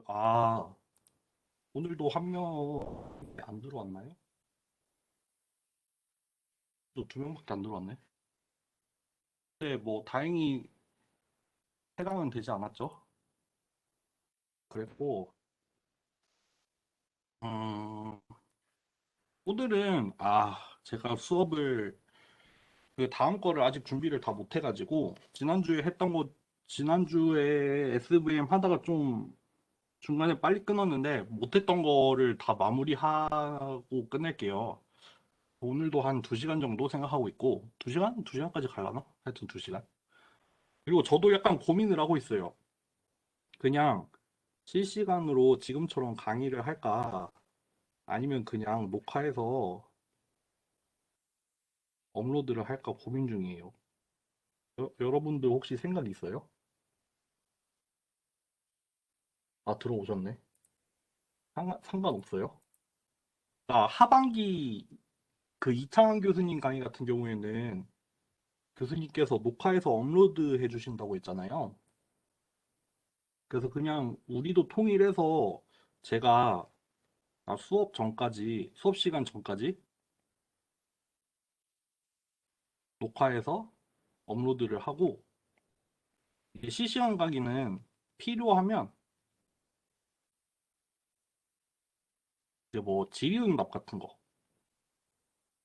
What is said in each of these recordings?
아, 오늘도 한 명 안 들어왔나요? 또 두 명밖에 안 들어왔네. 네, 뭐 다행히 해당은 되지 않았죠. 그랬고, 음, 오늘은 제가 수업을 그 다음 거를 아직 준비를 다 못 해가지고 지난주에 SVM 하다가 좀 중간에 빨리 끊었는데 못했던 거를 다 마무리하고 끝낼게요. 오늘도 한 2시간 정도 생각하고 있고, 2시간? 2시간까지 가려나? 하여튼 2시간. 그리고 저도 약간 고민을 하고 있어요. 그냥 실시간으로 지금처럼 강의를 할까? 아니면 그냥 녹화해서 업로드를 할까 고민 중이에요. 여러분들 혹시 생각 있어요? 아, 들어오셨네. 상관없어요? 하반기 그 이창환 교수님 강의 같은 경우에는 교수님께서 녹화해서 업로드 해주신다고 했잖아요. 그래서 그냥 우리도 통일해서 제가 수업 시간 전까지 녹화해서 업로드를 하고 이게 실시간 강의는 필요하면 이제 뭐 질의응답 같은 거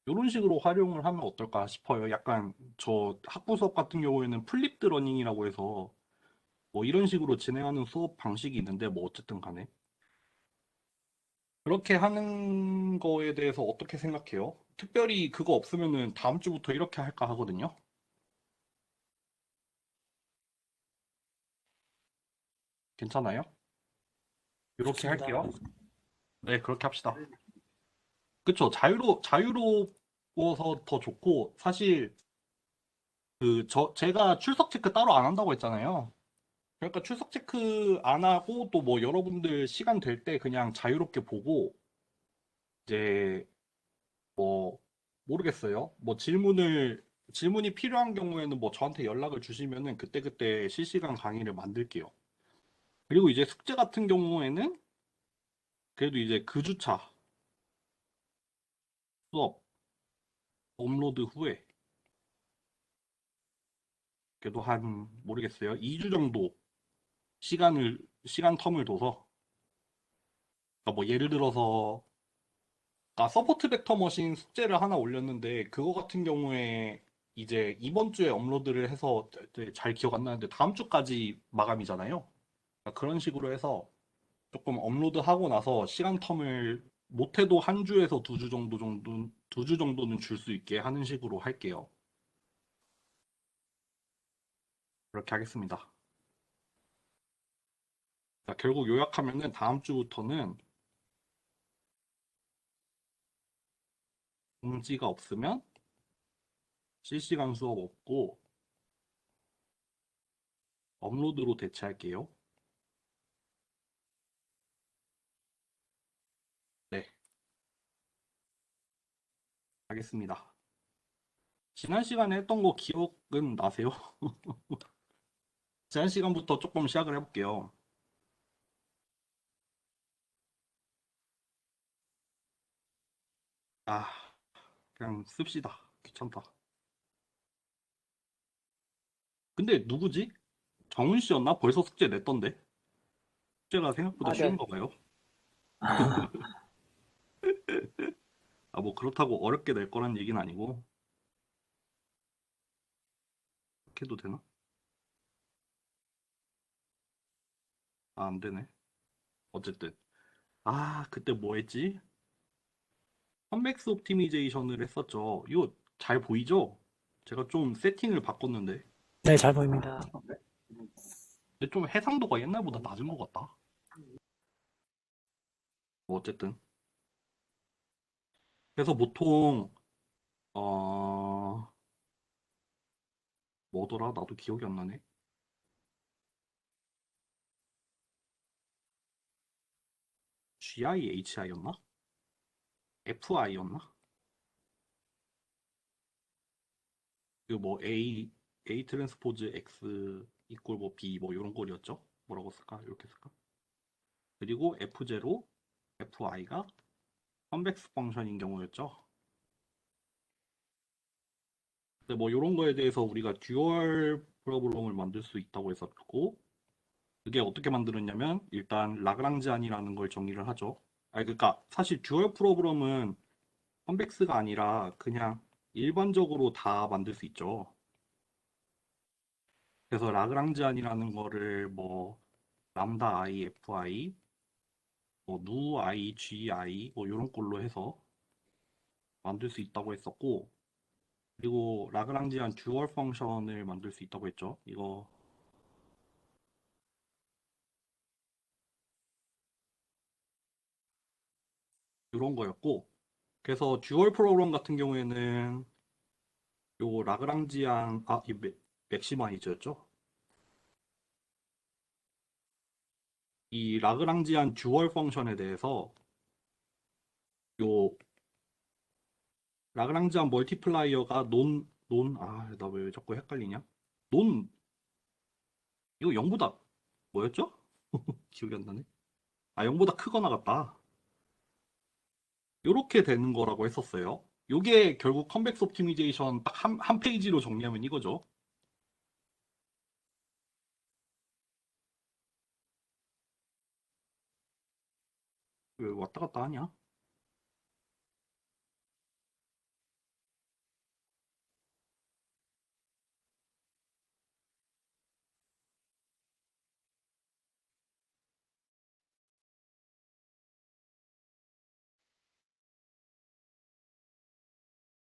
이런 식으로 활용을 하면 어떨까 싶어요. 약간 저 학부 수업 같은 경우에는 플립드 러닝이라고 해서 뭐 이런 식으로 진행하는 수업 방식이 있는데 뭐 어쨌든 간에 그렇게 하는 거에 대해서 어떻게 생각해요? 특별히 그거 없으면은 다음 주부터 이렇게 할까 하거든요. 괜찮아요? 이렇게 좋습니다. 할게요. 네, 그렇게 합시다. 그쵸. 자유로워서 더 좋고, 사실, 제가 출석 체크 따로 안 한다고 했잖아요. 그러니까 출석 체크 안 하고, 또 뭐 여러분들 시간 될 때 그냥 자유롭게 보고, 이제, 뭐, 모르겠어요. 질문이 필요한 경우에는 뭐 저한테 연락을 주시면은 그때그때 실시간 강의를 만들게요. 그리고 이제 숙제 같은 경우에는 그래도 이제 그 주차 수업 업로드 후에 그래도 한 모르겠어요. 2주 정도 시간 텀을 둬서 그러니까 뭐 예를 들어서 서포트 벡터 머신 숙제를 하나 올렸는데 그거 같은 경우에 이제 이번 주에 업로드를 해서 잘 기억 안 나는데 다음 주까지 마감이잖아요. 그러니까 그런 식으로 해서 조금 업로드하고 나서 시간 텀을 못해도 한 주에서 두 주 정도는 줄 수 있게 하는 식으로 할게요. 그렇게 하겠습니다. 자, 결국 요약하면은 다음 주부터는 공지가 없으면 실시간 수업 없고 업로드로 대체할게요. 네, 하겠습니다. 지난 시간에 했던 거 기억은 나세요? 지난 시간부터 조금 시작을 해볼게요. 아, 그냥 씁시다. 귀찮다. 근데 누구지? 정훈 씨였나? 벌써 숙제 냈던데? 숙제가 생각보다 네. 쉬운가 봐요. 뭐 그렇다고 어렵게 낼 거란 얘기는 아니고, 그렇게 해도 되나? 안 되네. 어쨌든. 그때 뭐 했지? 컴맥스 옵티미제이션을 했었죠. 이거 잘 보이죠? 제가 좀 세팅을 바꿨는데. 네, 잘 보입니다. 근데 좀 해상도가 옛날보다 낮은 것 같다. 뭐 어쨌든. 그래서 보통, 어, 뭐더라? 나도 기억이 안 나네. GIHI였나? FI였나? 그 뭐 A 트랜스포즈 X 이꼴 뭐 B 뭐 이런 꼴이었죠? 뭐라고 쓸까? 이렇게 쓸까? 그리고 F0, FI가 컨벡스 펑션인 경우였죠. 근데 뭐 이런 거에 대해서 우리가 듀얼 프로블럼을 만들 수 있다고 했었고, 그게 어떻게 만들었냐면 일단 라그랑지안이라는 걸 정의를 하죠. 아니 그러니까 사실 듀얼 프로블럼은 컨벡스가 아니라 그냥 일반적으로 다 만들 수 있죠. 그래서 라그랑지안이라는 거를 뭐 람다 i fi 뭐 누 i g i 뭐 이런 걸로 해서 만들 수 있다고 했었고, 그리고 라그랑지안 듀얼 펑션을 만들 수 있다고 했죠. 이거 이런 거였고, 그래서 듀얼 프로그램 같은 경우에는 요 라그랑지안 이 맥시마이즈였죠. 이 라그랑지안 듀얼 펑션에 대해서 요 라그랑지안 멀티플라이어가 나 왜 자꾸 헷갈리냐? 논 이거 0보다 뭐였죠? 기억이 안 나네. 0보다 크거나 같다. 요렇게 되는 거라고 했었어요. 요게 결국 컨벡스 옵티미제이션 딱 한 페이지로 정리하면 이거죠. 왜 왔다 갔다 하냐?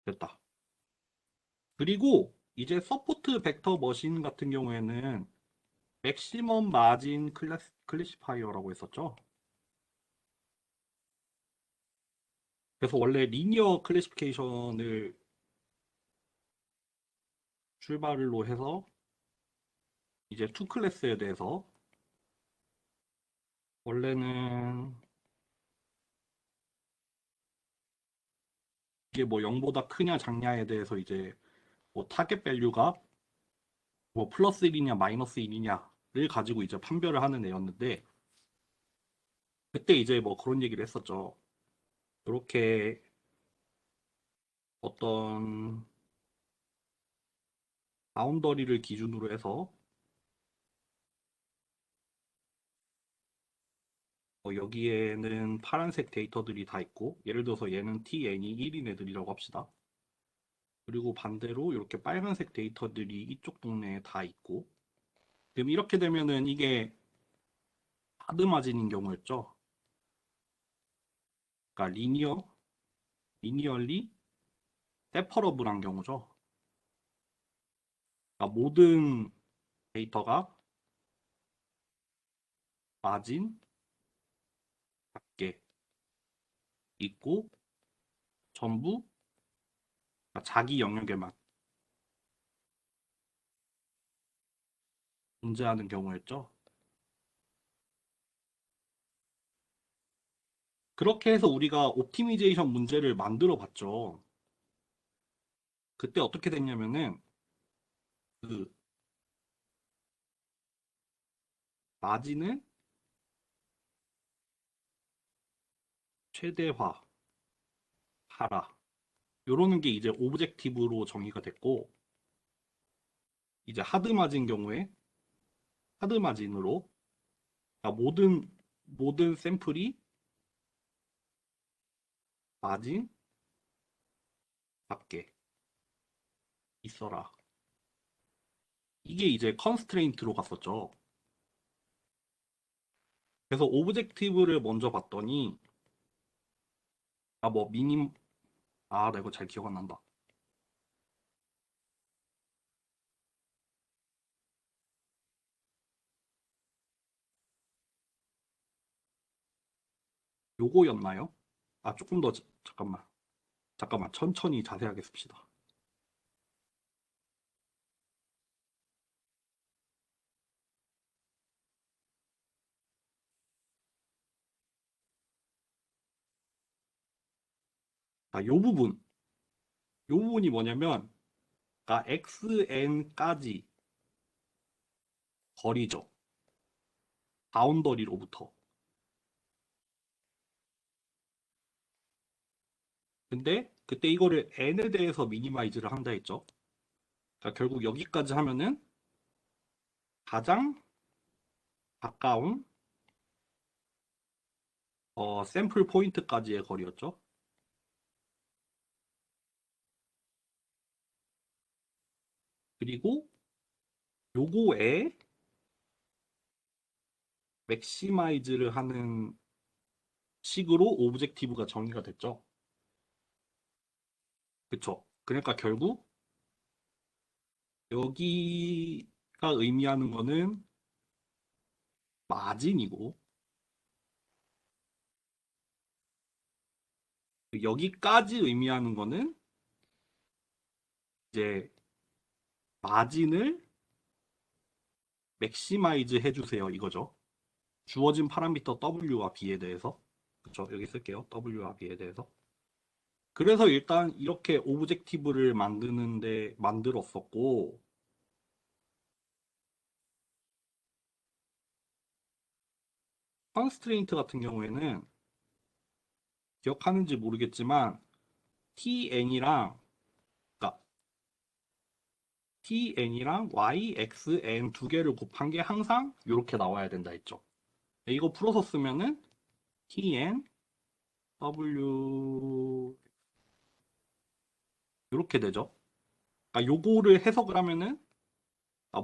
됐다. 그리고 이제 서포트 벡터 머신 같은 경우에는 맥시멈 마진 클래시파이어라고 했었죠. 그래서 원래 리니어 클래시피케이션을 출발로 해서 이제 투 클래스에 대해서 원래는 이게 뭐 0보다 크냐 작냐에 대해서 이제 뭐 타겟 밸류가 뭐 플러스 1이냐 마이너스 1이냐를 가지고 이제 판별을 하는 애였는데, 그때 이제 뭐 그런 얘기를 했었죠. 이렇게 어떤 바운더리를 기준으로 해서 여기에는 파란색 데이터들이 다 있고, 예를 들어서 얘는 tn이 1인 애들이라고 합시다. 그리고 반대로 이렇게 빨간색 데이터들이 이쪽 동네에 다 있고, 그럼 이렇게 되면은 이게 하드마진인 경우였죠. 그러니까 리니얼리 세퍼러블한 경우죠. 그러니까 모든 데이터가 마진 밖에 있고 전부 그러니까 자기 영역에만 존재하는 경우였죠. 그렇게 해서 우리가 옵티미제이션 문제를 만들어 봤죠. 그때 어떻게 됐냐면은 그 마진을 최대화하라. 요러는 게 이제 오브젝티브로 정의가 됐고, 이제 하드 마진 경우에 하드 마진으로 그러니까 모든 샘플이 마진 밖에 있어라. 이게 이제 컨스트레인트로 갔었죠. 그래서 오브젝티브를 먼저 봤더니 뭐 나 이거 잘 기억 안 난다. 요거였나요? 조금 더 잠깐만 천천히 자세하게 씁시다. 요 부분이 뭐냐면 그러니까 xn까지 거리죠. 바운더리로부터. 근데 그때 이거를 n에 대해서 미니마이즈를 한다 했죠. 그러니까 결국 여기까지 하면은 가장 가까운 샘플 포인트까지의 거리였죠. 그리고 요거에 맥시마이즈를 하는 식으로 오브젝티브가 정의가 됐죠. 그쵸? 그러니까 결국 여기가 의미하는 거는 마진이고 여기까지 의미하는 거는 이제 마진을 맥시마이즈 해주세요 이거죠. 주어진 파라미터 W와 B에 대해서 그쵸? 여기 쓸게요. W와 B에 대해서. 그래서 일단 이렇게 오브젝티브를 만드는데 만들었었고 컨스트레인트 같은 경우에는 기억하는지 모르겠지만 TN이랑 그러니까 TN이랑 YXN 두 개를 곱한 게 항상 이렇게 나와야 된다 했죠. 이거 풀어서 쓰면은 TN W 이렇게 되죠. 그러니까 요거를 해석을 하면은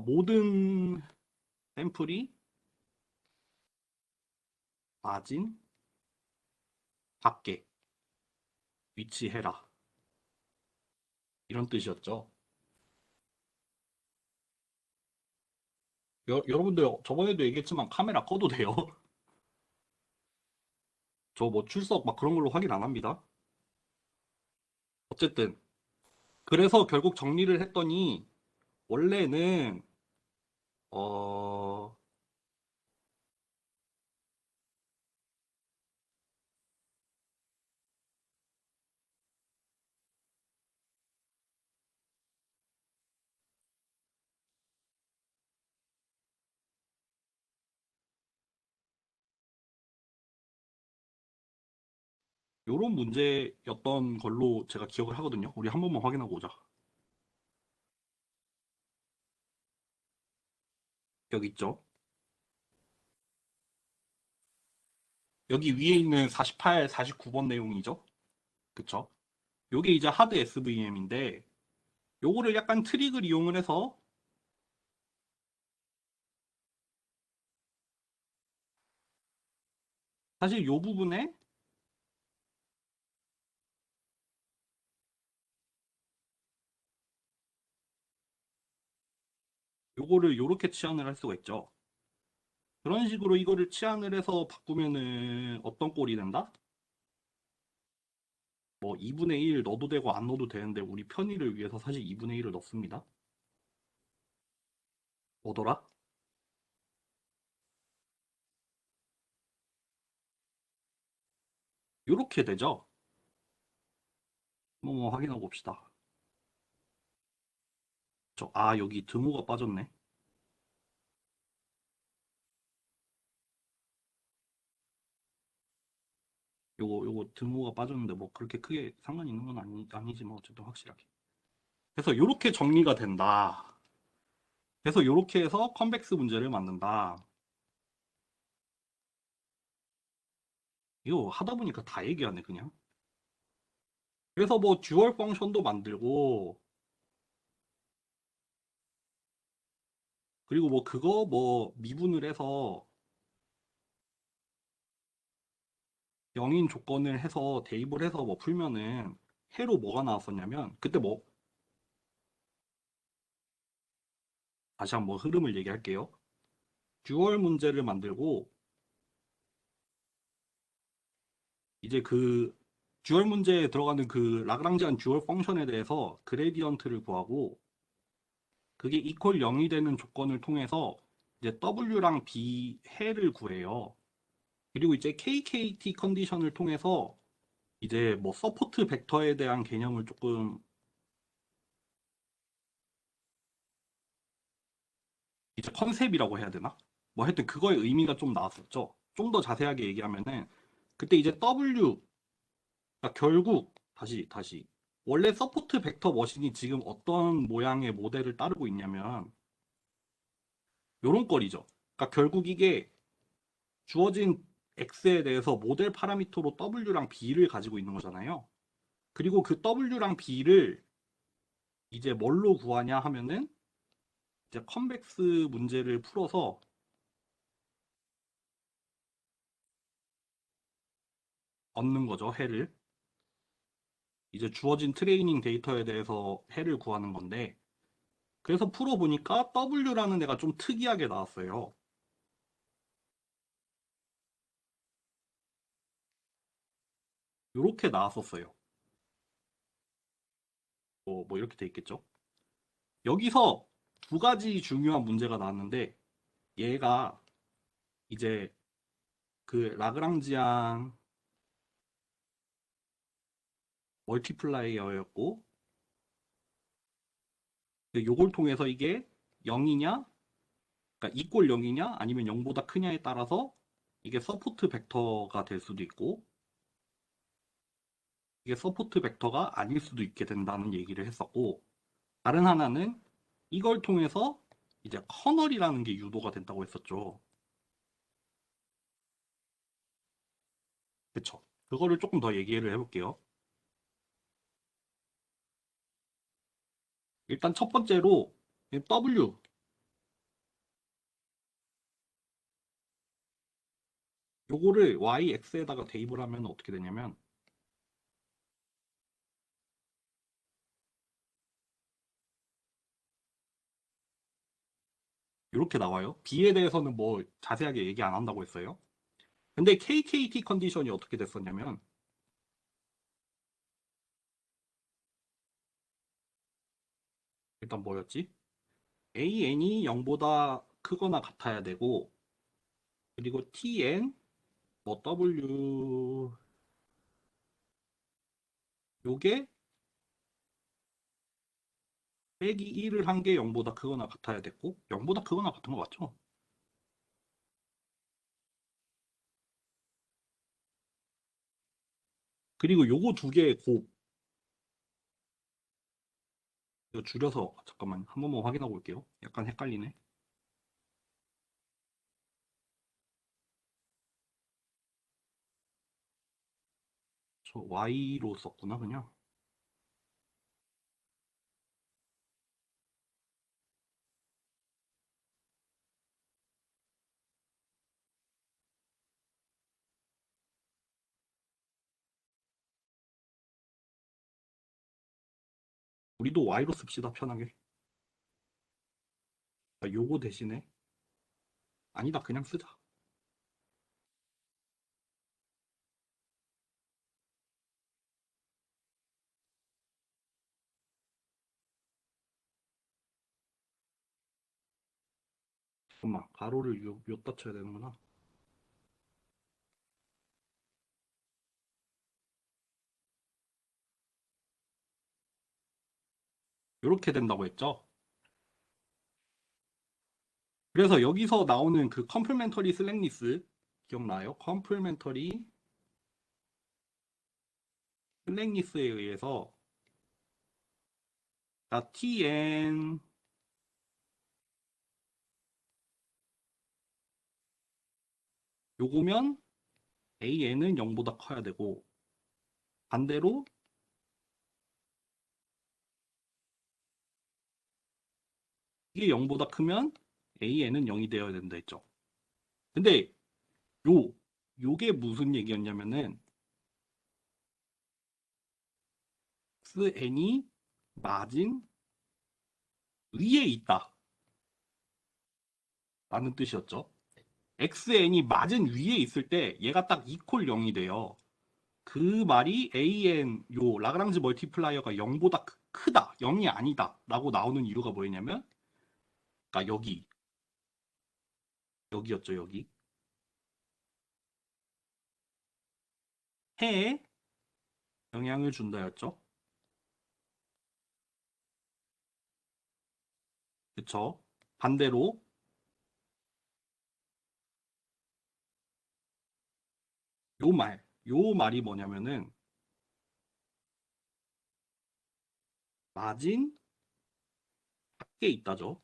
모든 샘플이 마진 밖에 위치해라 이런 뜻이었죠. 여러분들 저번에도 얘기했지만 카메라 꺼도 돼요. 저 뭐 출석 막 그런 걸로 확인 안 합니다. 어쨌든 그래서 결국 정리를 했더니 원래는 어 요런 문제였던 걸로 제가 기억을 하거든요. 우리 한 번만 확인하고 오자. 여기 있죠. 여기 위에 있는 48, 49번 내용이죠. 그쵸? 요게 이제 하드 SVM인데 요거를 약간 트릭을 이용을 해서 사실 요 부분에 요거를 요렇게 치환을 할 수가 있죠. 그런 식으로 이거를 치환을 해서 바꾸면은 어떤 꼴이 된다? 뭐 2분의 1 넣어도 되고 안 넣어도 되는데 우리 편의를 위해서 사실 2분의 1을 넣습니다. 뭐더라? 요렇게 되죠. 뭐 확인해 봅시다. 여기 드모가 빠졌네. 요거 드모가 빠졌는데 뭐 그렇게 크게 상관 있는 건 아니지 뭐 어쨌든 확실하게. 그래서 요렇게 정리가 된다. 그래서 요렇게 해서 컨벡스 문제를 만든다. 이거 하다 보니까 다 얘기하네 그냥. 그래서 뭐 듀얼 펑션도 만들고 그리고 뭐 그거 뭐 미분을 해서 영인 조건을 해서 대입을 해서 뭐 풀면은 해로 뭐가 나왔었냐면 그때 뭐 다시 한번 흐름을 얘기할게요. 듀얼 문제를 만들고 이제 그 듀얼 문제에 들어가는 그 라그랑지안 듀얼 펑션에 대해서 그레디언트를 구하고 그게 이퀄 0이 되는 조건을 통해서 이제 W랑 B 해를 구해요. 그리고 이제 KKT 컨디션을 통해서 이제 뭐 서포트 벡터에 대한 개념을 조금 이제 컨셉이라고 해야 되나? 뭐 하여튼 그거의 의미가 좀 나왔었죠. 좀 더 자세하게 얘기하면은 그때 이제 W 그러니까 결국 다시. 원래 서포트 벡터 머신이 지금 어떤 모양의 모델을 따르고 있냐면 요런 꼴이죠. 그러니까 결국 이게 주어진 x에 대해서 모델 파라미터로 w랑 b를 가지고 있는 거잖아요. 그리고 그 w랑 b를 이제 뭘로 구하냐 하면은 이제 컨벡스 문제를 풀어서 얻는 거죠, 해를. 이제 주어진 트레이닝 데이터에 대해서 해를 구하는 건데, 그래서 풀어보니까 W라는 애가 좀 특이하게 나왔어요. 이렇게 나왔었어요. 뭐 이렇게 돼 있겠죠. 여기서 두 가지 중요한 문제가 나왔는데, 얘가 이제 그 라그랑지안 멀티플라이어였고, 요걸 통해서 이게 0이냐, 그러니까 이꼴 0이냐, 아니면 0보다 크냐에 따라서 이게 서포트 벡터가 될 수도 있고, 이게 서포트 벡터가 아닐 수도 있게 된다는 얘기를 했었고, 다른 하나는 이걸 통해서 이제 커널이라는 게 유도가 된다고 했었죠. 그쵸? 그거를 조금 더 얘기를 해볼게요. 일단 첫 번째로 W 요거를 YX에다가 대입을 하면 어떻게 되냐면 이렇게 나와요. B에 대해서는 뭐 자세하게 얘기 안 한다고 했어요. 근데 KKT 컨디션이 어떻게 됐었냐면 일단 뭐였지? AN이 0보다 크거나 같아야 되고 그리고 TN 뭐 W 요게 빼기 1을 한 게 0보다 크거나 같아야 됐고 0보다 크거나 같은 거 맞죠? 그리고 요거 두 개의 곱 이거 줄여서 잠깐만 한 번만 확인하고 올게요. 약간 헷갈리네. 저 Y로 썼구나 그냥. 우리도 Y로 씁시다 편하게. 요거 대신에 아니다 그냥 쓰자. 잠깐만 가로를 요다 쳐야 되는구나. 요렇게 된다고 했죠. 그래서 여기서 나오는 그 컴플멘터리 슬랭니스 기억나요? 컴플멘터리 슬랭니스에 의해서 TN 요거면 AN은 0보다 커야 되고 반대로 이게 0보다 크면 AN은 0이 되어야 된다 했죠. 근데 요 요게 무슨 얘기였냐면은 SN이 마진 위에 있다 라는 뜻이었죠. XN이 마진 위에 있을 때 얘가 딱 이퀄 0이 돼요. 그 말이 AN 요 라그랑지 멀티플라이어가 0보다 크다 0이 아니다 라고 나오는 이유가 뭐였냐면 그러니까 여기였죠. 여기 해에 영향을 준다였죠. 그쵸? 반대로 요 말이 뭐냐면은 마진 밖에 있다죠.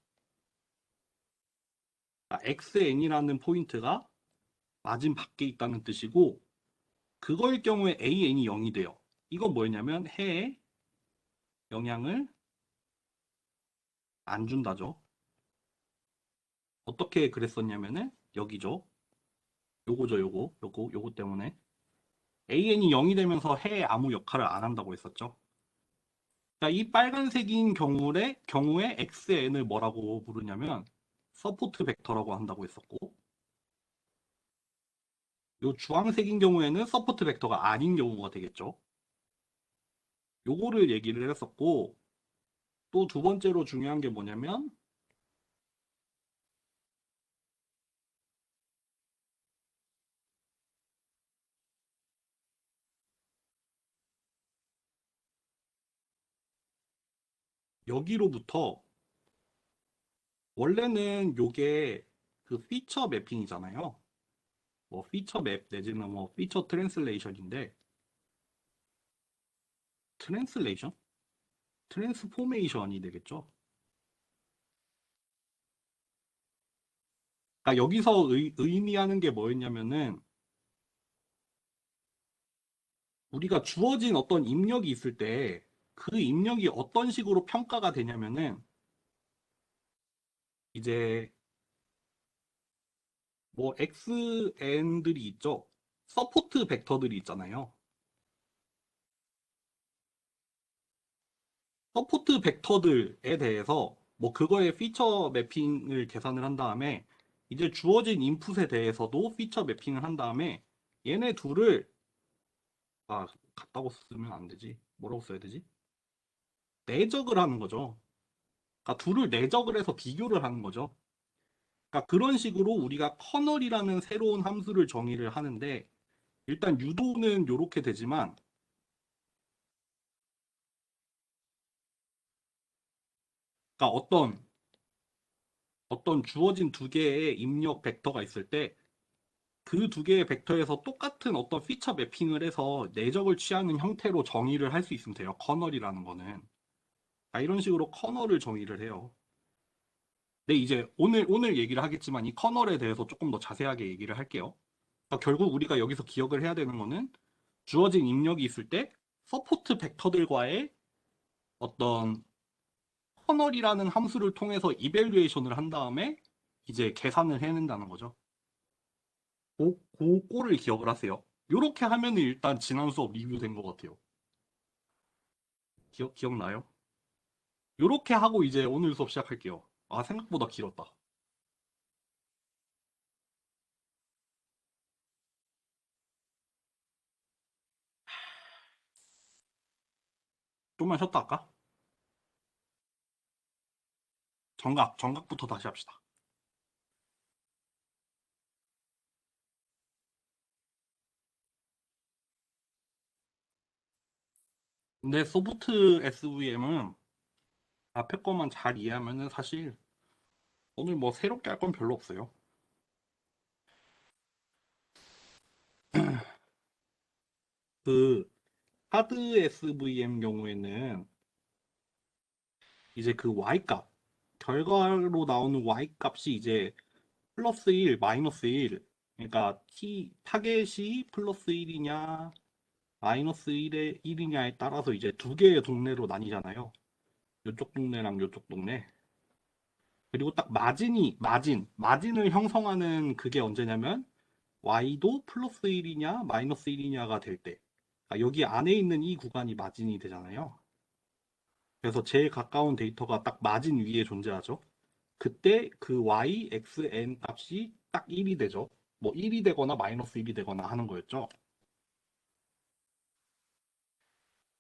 xn이라는 포인트가 마진 밖에 있다는 뜻이고 그거일 경우에 an이 0이 돼요. 이건 뭐였냐면 해에 영향을 안 준다죠. 어떻게 그랬었냐면은 여기죠. 요거죠, 요거 때문에 an이 0이 되면서 해에 아무 역할을 안 한다고 했었죠. 자, 이 빨간색인 경우에 xn을 뭐라고 부르냐면 서포트 벡터라고 한다고 했었고 요 주황색인 경우에는 서포트 벡터가 아닌 경우가 되겠죠. 요거를 얘기를 했었고 또 두 번째로 중요한 게 뭐냐면 여기로부터 원래는 요게 그 피처 매핑이잖아요. 뭐 피처 맵 내지는 뭐 피처 트랜슬레이션인데 트랜슬레이션? 트랜스포메이션이 되겠죠. 그러니까 여기서 의미하는 게 뭐였냐면은 우리가 주어진 어떤 입력이 있을 때 그 입력이 어떤 식으로 평가가 되냐면은 이제 뭐 xn들이 있죠. 서포트 벡터들이 있잖아요. 서포트 벡터들에 대해서 뭐 그거의 피처 매핑을 계산을 한 다음에 이제 주어진 인풋에 대해서도 피처 매핑을 한 다음에 얘네 둘을 같다고 쓰면 안 되지. 뭐라고 써야 되지? 내적을 하는 거죠. 그러니까 둘을 내적을 해서 비교를 하는 거죠. 그러니까 그런 식으로 우리가 커널이라는 새로운 함수를 정의를 하는데 일단 유도는 이렇게 되지만 그러니까 어떤 주어진 두 개의 입력 벡터가 있을 때 그 두 개의 벡터에서 똑같은 어떤 피처 매핑을 해서 내적을 취하는 형태로 정의를 할 수 있으면 돼요. 커널이라는 거는. 이런 식으로 커널을 정의를 해요. 근데 이제 오늘 얘기를 하겠지만 이 커널에 대해서 조금 더 자세하게 얘기를 할게요. 그러니까 결국 우리가 여기서 기억을 해야 되는 거는 주어진 입력이 있을 때 서포트 벡터들과의 어떤 커널이라는 함수를 통해서 이벨리에이션을 한 다음에 이제 계산을 해낸다는 거죠. 그거를 기억을 하세요. 이렇게 하면 일단 지난 수업 리뷰된 것 같아요. 기억나요? 이렇게 하고 이제 오늘 수업 시작할게요. 생각보다 길었다. 좀만 쉬었다 할까? 정각부터 다시 합시다. 근데 소프트 SVM은 앞에 것만 잘 이해하면은 사실 오늘 뭐 새롭게 할 건 별로 없어요. 그 하드 SVM 경우에는 이제 그 Y 값, 결과로 나오는 Y 값이 이제 플러스 1, 마이너스 1. 그러니까 타겟이 플러스 1이냐, 마이너스 1이냐에 따라서 이제 두 개의 동네로 나뉘잖아요. 이쪽 동네랑 이쪽 동네. 그리고 딱 마진을 형성하는 그게 언제냐면 y도 플러스 1이냐 마이너스 1이냐가 될 때. 여기 안에 있는 이 구간이 마진이 되잖아요. 그래서 제일 가까운 데이터가 딱 마진 위에 존재하죠. 그때 그 y, x, n 값이 딱 1이 되죠. 뭐 1이 되거나 마이너스 1이 되거나 하는 거였죠.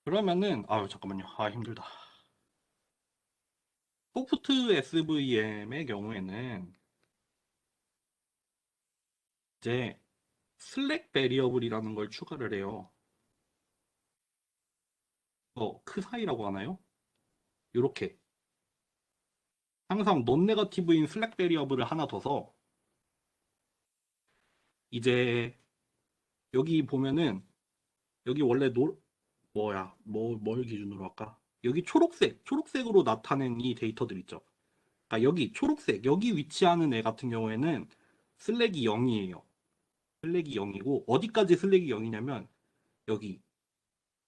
그러면은 잠깐만요. 힘들다. 소프트 SVM의 경우에는 이제 슬랙 베리어블이라는 걸 추가를 해요. 그 사이라고 하나요? 이렇게 항상 논 네거티브인 슬랙 베리어블을 하나 둬서 이제 여기 보면은 여기 원래 뭘 기준으로 할까? 여기 초록색으로 나타낸 이 데이터들 있죠. 그러니까 여기 초록색, 여기 위치하는 애 같은 경우에는 슬랙이 0이에요. 슬랙이 0이고, 어디까지 슬랙이 0이냐면, 여기,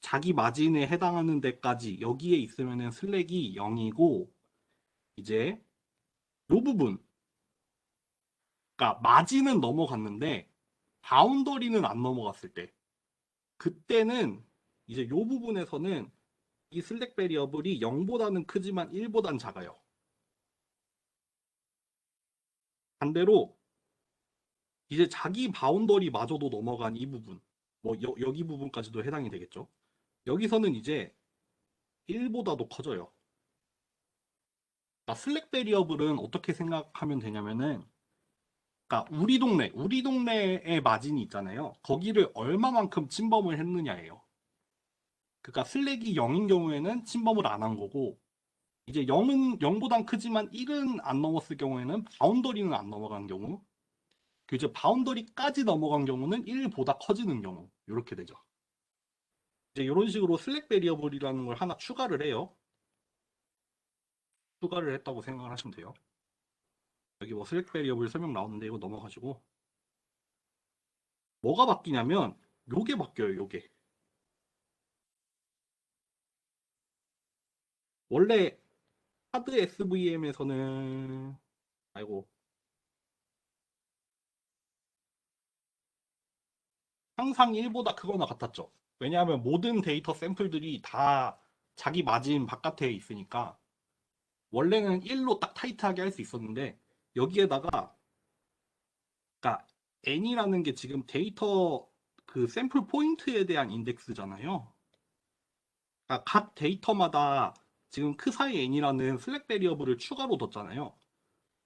자기 마진에 해당하는 데까지, 여기에 있으면은 슬랙이 0이고, 이제, 요 부분, 그러니까 마진은 넘어갔는데, 바운더리는 안 넘어갔을 때, 그때는, 이제 요 부분에서는 이 슬랙 베리어블이 0보다는 크지만 1보단 작아요. 반대로, 이제 자기 바운더리마저도 넘어간 이 부분, 뭐 여기 부분까지도 해당이 되겠죠. 여기서는 이제 1보다도 커져요. 그러니까 슬랙 베리어블은 어떻게 생각하면 되냐면은, 그러니까 우리 동네의 마진이 있잖아요. 거기를 얼마만큼 침범을 했느냐예요. 그러니까 슬랙이 0인 경우에는 침범을 안 한 거고, 이제 0은 0보단 크지만 1은 안 넘었을 경우에는 바운더리는 안 넘어간 경우, 그 이제 바운더리까지 넘어간 경우는 1보다 커지는 경우, 이렇게 되죠. 이제 이런 식으로 슬랙 베리어블이라는 걸 하나 추가를 해요. 추가를 했다고 생각을 하시면 돼요. 여기 뭐 슬랙 베리어블 설명 나오는데 이거 넘어가시고, 뭐가 바뀌냐면 요게 바뀌어요. 요게 원래 하드 SVM에서는, 아이고, 항상 1보다 크거나 같았죠. 왜냐하면 모든 데이터 샘플들이 다 자기 마진 바깥에 있으니까 원래는 1로 딱 타이트하게 할 수 있었는데, 여기에다가, 그러니까 n이라는 게 지금 데이터 그 샘플 포인트에 대한 인덱스잖아요. 그러니까 각 데이터마다 지금 크사이 n이라는 슬랙 베리어블을 추가로 뒀잖아요.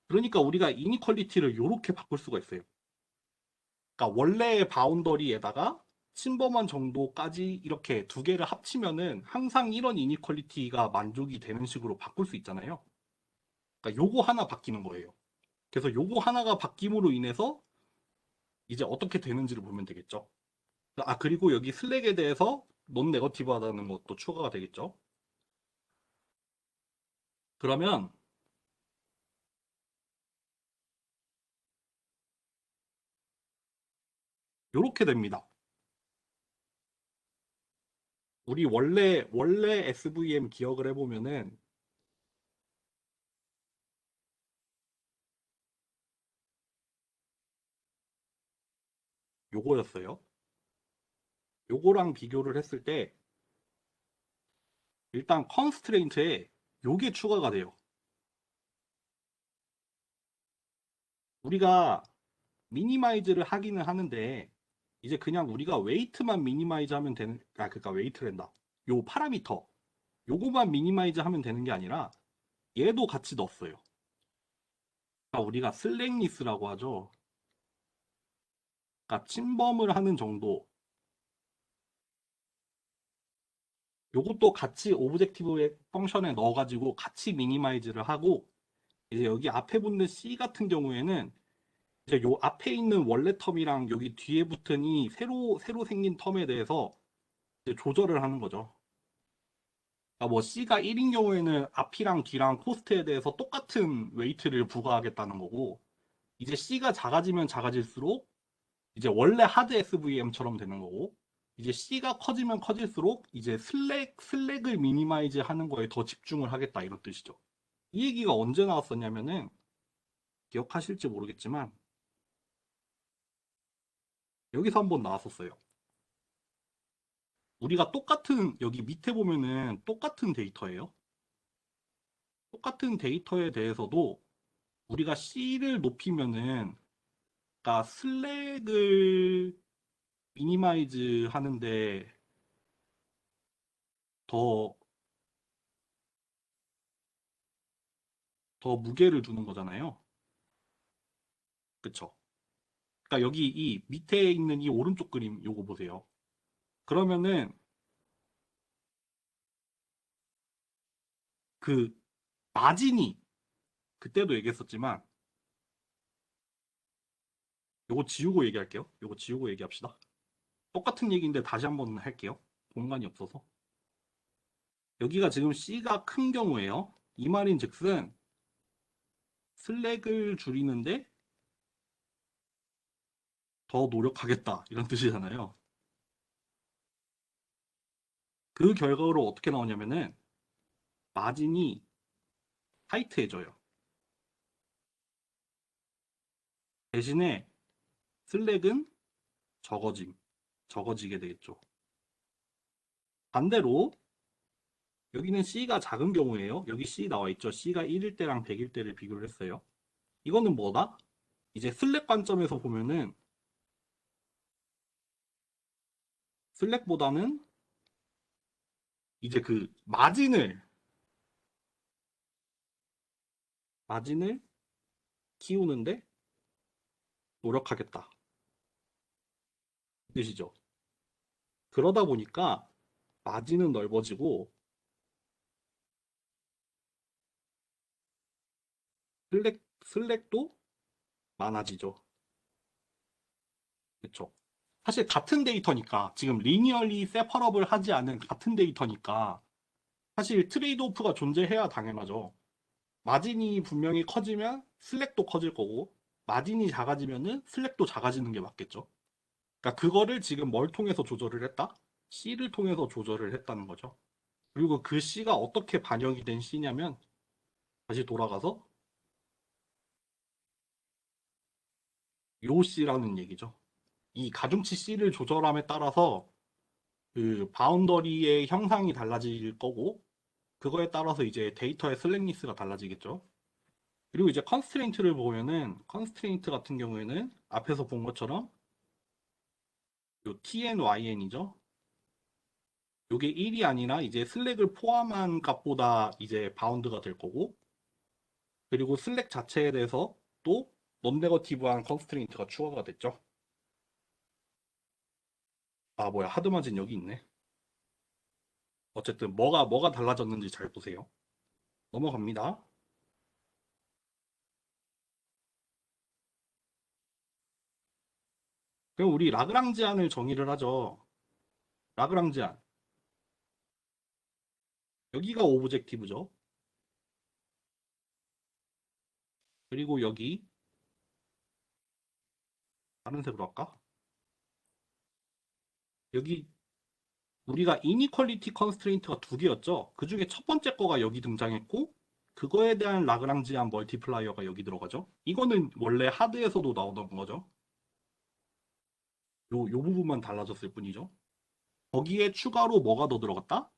그러니까 우리가 이니퀄리티를 이렇게 바꿀 수가 있어요. 그러니까 원래의 바운더리에다가 침범한 정도까지 이렇게 두 개를 합치면은 항상 이런 이니퀄리티가 만족이 되는 식으로 바꿀 수 있잖아요. 그러니까 요거 하나 바뀌는 거예요. 그래서 요거 하나가 바뀜으로 인해서 이제 어떻게 되는지를 보면 되겠죠. 아, 그리고 여기 슬랙에 대해서 논 네거티브하다는 것도 추가가 되겠죠. 그러면 요렇게 됩니다. 우리 원래 SVM 기억을 해보면은 요거였어요. 요거랑 비교를 했을 때 일단 컨스트레인트에 요게 추가가 돼요. 우리가 미니마이즈를 하기는 하는데 이제 그냥 우리가 웨이트만 미니마이즈 하면 되는, 아 그러니까 웨이트랜다. 요 파라미터 요거만 미니마이즈 하면 되는 게 아니라 얘도 같이 넣었어요. 그러니까 우리가 슬랙리스라고 하죠. 그러니까 침범을 하는 정도, 요것도 같이 오브젝티브 펑션에 넣어가지고 같이 미니마이즈를 하고, 이제 여기 앞에 붙는 C 같은 경우에는 이제 요 앞에 있는 원래 텀이랑 여기 뒤에 붙은 이 새로 생긴 텀에 대해서 이제 조절을 하는 거죠. 그러니까 뭐 C가 1인 경우에는 앞이랑 뒤랑 코스트에 대해서 똑같은 웨이트를 부과하겠다는 거고, 이제 C가 작아지면 작아질수록 이제 원래 하드 SVM처럼 되는 거고, 이제 C가 커지면 커질수록 이제 슬랙을 미니마이즈 하는 거에 더 집중을 하겠다 이런 뜻이죠. 이 얘기가 언제 나왔었냐면은 기억하실지 모르겠지만 여기서 한번 나왔었어요. 우리가 똑같은 여기 밑에 보면은 똑같은 데이터예요. 똑같은 데이터에 대해서도 우리가 C를 높이면은 그러니까 슬랙을 미니마이즈 하는데 더, 더 무게를 두는 거잖아요. 그쵸? 그러니까 여기 이 밑에 있는 이 오른쪽 그림 요거 보세요. 그러면은 그 마진이 그때도 얘기했었지만 요거 지우고 얘기할게요. 요거 지우고 얘기합시다. 똑같은 얘기인데 다시 한번 할게요. 공간이 없어서. 여기가 지금 C가 큰 경우에요. 이 말인 즉슨 슬랙을 줄이는데 더 노력하겠다 이런 뜻이잖아요. 그 결과로 어떻게 나오냐면은 마진이 타이트해져요. 대신에 슬랙은 적어지게 되겠죠. 반대로 여기는 C가 작은 경우에요. 여기 C 나와 있죠. C가 1일 때랑 100일 때를 비교를 했어요. 이거는 뭐다? 이제 슬랙 관점에서 보면은 슬랙보다는 이제 그 마진을 키우는데 노력하겠다. 뜻이죠. 그러다 보니까 마진은 넓어지고 슬랙도 많아지죠. 그렇죠. 사실 같은 데이터니까 지금 리니얼리 세퍼럽을 하지 않은 같은 데이터니까 사실 트레이드 오프가 존재해야 당연하죠. 마진이 분명히 커지면 슬랙도 커질 거고 마진이 작아지면은 슬랙도 작아지는 게 맞겠죠. 그러니까 그거를 지금 뭘 통해서 조절을 했다? C를 통해서 조절을 했다는 거죠. 그리고 그 C가 어떻게 반영이 된 C냐면 다시 돌아가서 요 C라는 얘기죠. 이 가중치 C를 조절함에 따라서 그 바운더리의 형상이 달라질 거고 그거에 따라서 이제 데이터의 슬랙니스가 달라지겠죠. 그리고 이제 컨스트레인트를 보면은 컨스트레인트 같은 경우에는 앞에서 본 것처럼 요 TNYN이죠. 요게 1이 아니라 이제 슬랙을 포함한 값보다 이제 바운드가 될 거고 그리고 슬랙 자체에 대해서 또 non-negative한 컨스트레인트가 추가가 됐죠. 아 뭐야 하드마진 여기 있네. 어쨌든 뭐가 달라졌는지 잘 보세요. 넘어갑니다. 그럼 우리 라그랑지안을 정의를 하죠. 라그랑지안. 여기가 오브젝티브죠. 그리고 여기 다른 색으로 할까? 여기 우리가 이니퀄리티 컨스트레인트가 두 개였죠. 그 중에 첫 번째 거가 여기 등장했고 그거에 대한 라그랑지안 멀티플라이어가 여기 들어가죠. 이거는 원래 하드에서도 나오던 거죠. 요 부분만 달라졌을 뿐이죠. 거기에 추가로 뭐가 더 들어갔다?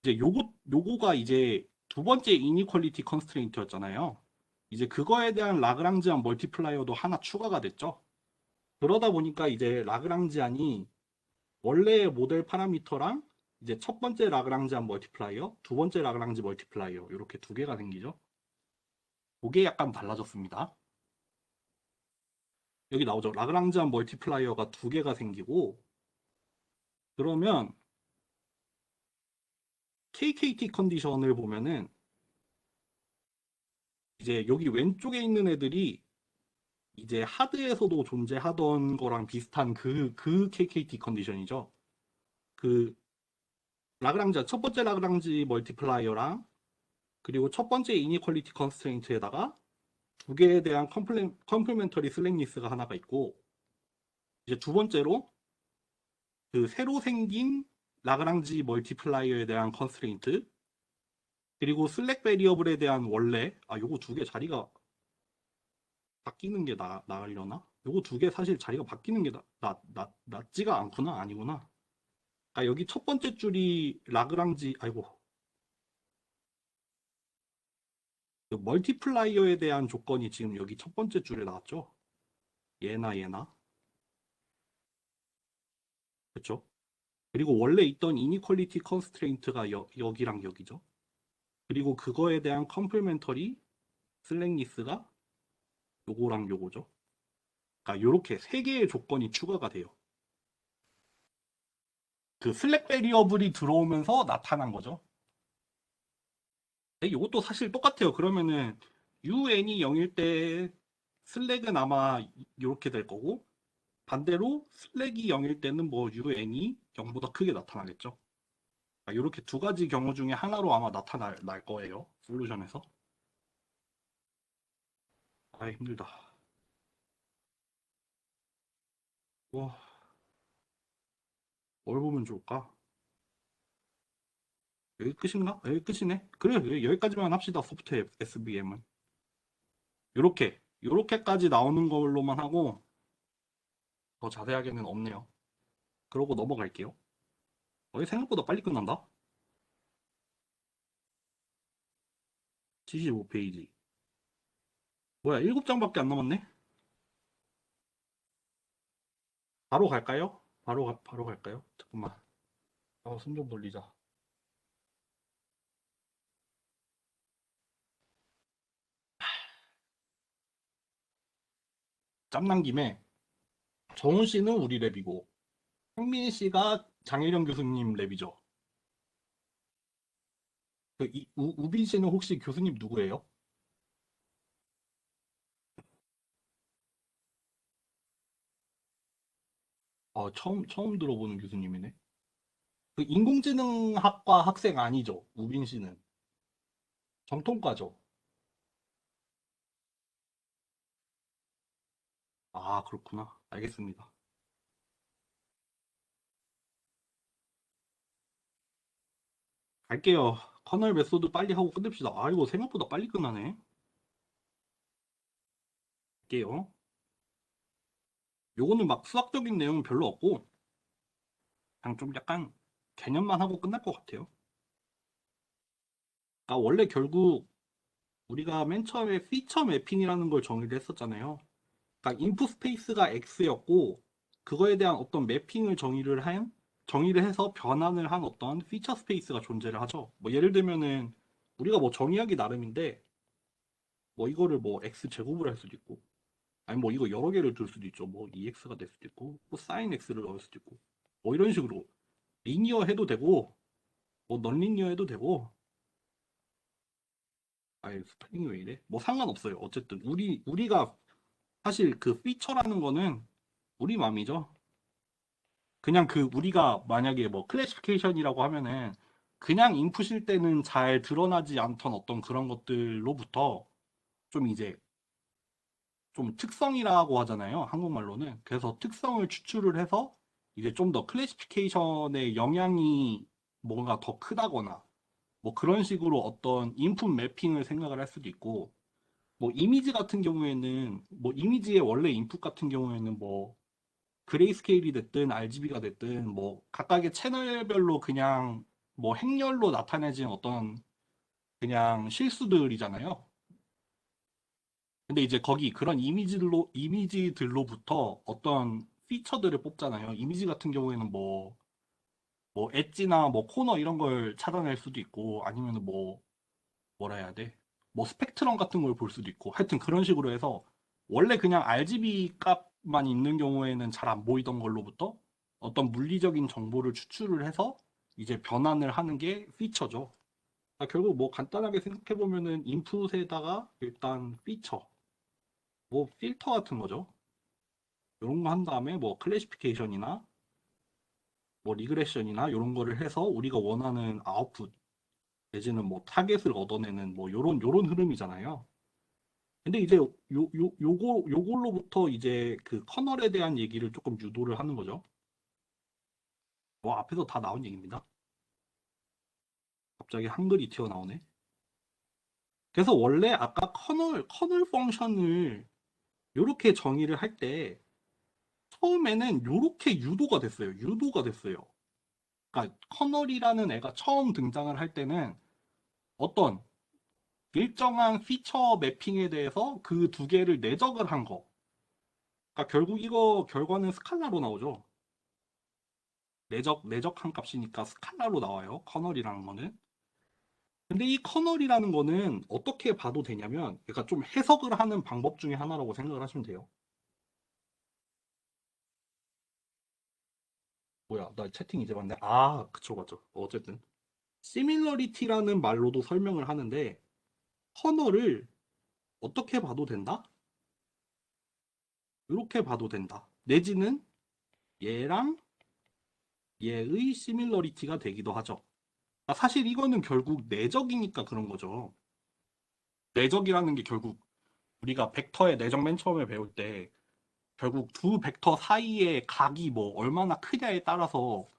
이제 요거가 이제 두 번째 이니퀄리티 컨스트레인트였잖아요. 이제 그거에 대한 라그랑지안 멀티플라이어도 하나 추가가 됐죠. 그러다 보니까 이제 라그랑지안이 원래의 모델 파라미터랑 이제 첫 번째 라그랑지안 멀티플라이어, 두 번째 라그랑지 멀티플라이어 이렇게 두 개가 생기죠. 그게 약간 달라졌습니다. 여기 나오죠. 라그랑지안 멀티플라이어가 두 개가 생기고 그러면 KKT 컨디션을 보면은 이제 여기 왼쪽에 있는 애들이 이제 하드에서도 존재하던 거랑 비슷한 그 KKT 컨디션이죠. 그 라그랑지 첫 번째 라그랑지 멀티플라이어랑 그리고 첫 번째 이니퀄리티 컨스트레인트에다가 두 개에 대한 컴플멘터리 슬랙리스가 하나가 있고 이제 두 번째로 그 새로 생긴 라그랑지 멀티플라이어에 대한 컨스트레인트 그리고 슬랙 베리어블에 대한 원래 요거 두 개 자리가 바뀌는 게 나으려나? 요거 두 개 사실 자리가 바뀌는 게 낫지가 않구나 아니구나. 여기 첫 번째 줄이 라그랑지 아이고 그 멀티플라이어에 대한 조건이 지금 여기 첫 번째 줄에 나왔죠. 얘나 그렇죠? 그리고 원래 있던 이니퀄리티 컨스트레인트가 여기랑 여기죠. 그리고 그거에 대한 컴플멘터리 슬랙리스가 요거랑 요거죠. 그러니까 요렇게 세 개의 조건이 추가가 돼요. 그 슬랙 베리어블이 들어오면서 나타난 거죠. 근데 요것도 사실 똑같아요. 그러면은 UN이 0일 때 슬랙은 아마 이렇게 될 거고 반대로 슬랙이 0일 때는 뭐 UN이 0보다 크게 나타나겠죠. 이렇게 두 가지 경우 중에 하나로 아마 나타날 거예요. 솔루션에서. 아, 힘들다. 와, 뭘 보면 좋을까? 여기 끝인가? 여기 끝이네. 그래, 여기까지만 합시다. 소프트 SVM은. 요렇게까지 나오는 걸로만 하고, 더 자세하게는 없네요. 그러고 넘어갈게요. 생각보다 빨리 끝난다? 75페이지. 뭐야, 7장밖에 안 남았네? 바로 갈까요? 바로 갈까요? 잠깐만. 숨 좀 돌리자. 짬난 김에, 정훈 씨는 우리 랩이고, 황민 씨가 장혜령 교수님 랩이죠. 우빈 씨는 혹시 교수님 누구예요? 처음 들어보는 교수님이네. 인공지능학과 학생 아니죠? 우빈 씨는. 정통과죠? 아, 그렇구나. 알겠습니다. 갈게요. 커널 메소드 빨리 하고 끝냅시다. 아, 이거 생각보다 빨리 끝나네. 갈게요. 요거는 막 수학적인 내용은 별로 없고, 그냥 좀 약간 개념만 하고 끝날 것 같아요. 원래 결국 우리가 맨 처음에 피처 매핑이라는 걸 정의를 했었잖아요. 그러니까 인풋 스페이스가 X였고, 그거에 대한 어떤 매핑을 정의를 해서 변환을 한 어떤 피처 스페이스가 존재를 하죠. 뭐 예를 들면은 우리가 뭐 정의하기 나름인데, 뭐 이거를 뭐 X 제곱을 할 수도 있고, 아니 뭐 이거 여러 개를 둘 수도 있죠. 뭐 EX가 될 수도 있고, 뭐 사인 X를 넣을 수도 있고, 뭐 이런 식으로 리니어 해도 되고, 뭐 넌리니어 해도 되고, 아니 스펠링이 왜 이래? 뭐 상관없어요. 어쨌든 우리가 사실 그 피처라는 거는 우리 맘이죠. 그냥 우리가 만약에 뭐 클래시피케이션이라고 하면은 그냥 인풋일 때는 잘 드러나지 않던 어떤 그런 것들로부터 좀 이제 좀 특성이라고 하잖아요. 한국말로는. 그래서 특성을 추출을 해서 이제 좀 더 클래시피케이션의 영향이 뭔가 더 크다거나 뭐 그런 식으로 어떤 인풋 매핑을 생각을 할 수도 있고, 뭐 이미지 같은 경우에는 뭐 이미지의 원래 인풋 같은 경우에는 뭐 그레이스케일이 됐든 RGB가 됐든 뭐 각각의 채널별로 그냥 뭐 행렬로 나타내진 어떤 그냥 실수들이잖아요. 근데 이제 거기 그런 이미지들로부터 어떤 피처들을 뽑잖아요. 이미지 같은 경우에는 뭐 엣지나 뭐 코너 이런 걸 찾아낼 수도 있고, 아니면 뭐 뭐라 해야 돼? 뭐 스펙트럼 같은 걸 볼 수도 있고, 하여튼 그런 식으로 해서 원래 그냥 RGB 값만 있는 경우에는 잘 안 보이던 걸로부터 어떤 물리적인 정보를 추출을 해서 이제 변환을 하는 게 피처죠. 결국 뭐 간단하게 생각해 보면은 인풋에다가 일단 피처, 뭐 필터 같은 거죠. 이런 거 한 다음에 뭐 클래시피케이션이나 뭐 리그레션이나 이런 거를 해서 우리가 원하는 아웃풋 내지는 뭐 타겟을 얻어내는 뭐 요런 흐름이잖아요. 근데 이제 요걸로부터 이제 그 커널에 대한 얘기를 조금 유도를 하는 거죠. 뭐 앞에서 다 나온 얘기입니다. 갑자기 한글이 튀어나오네. 그래서 원래 아까 커널 펑션을 요렇게 정의를 할 때 처음에는 요렇게 유도가 됐어요. 유도가 됐어요. 그러니까 커널이라는 애가 처음 등장을 할 때는 어떤 일정한 피처 매핑에 대해서 그 두 개를 내적을 한 거. 그러니까 결국 이거 결과는 스칼라로 나오죠. 내적한 값이니까 스칼라로 나와요. 커널이라는 거는. 근데 이 커널이라는 거는 어떻게 봐도 되냐면, 그러니까 좀 해석을 하는 방법 중에 하나라고 생각을 하시면 돼요. 뭐야, 나 채팅 이제 봤네. 아, 그쵸, 맞죠. 어쨌든. 시밀러리티라는 말로도 설명을 하는데, 커널을 어떻게 봐도 된다? 이렇게 봐도 된다. 내지는 얘랑 얘의 시밀러리티가 되기도 하죠. 사실 이거는 결국 내적이니까 그런 거죠. 내적이라는 게 결국 우리가 벡터의 내적 맨 처음에 배울 때 결국 두 벡터 사이의 각이 뭐 얼마나 크냐에 따라서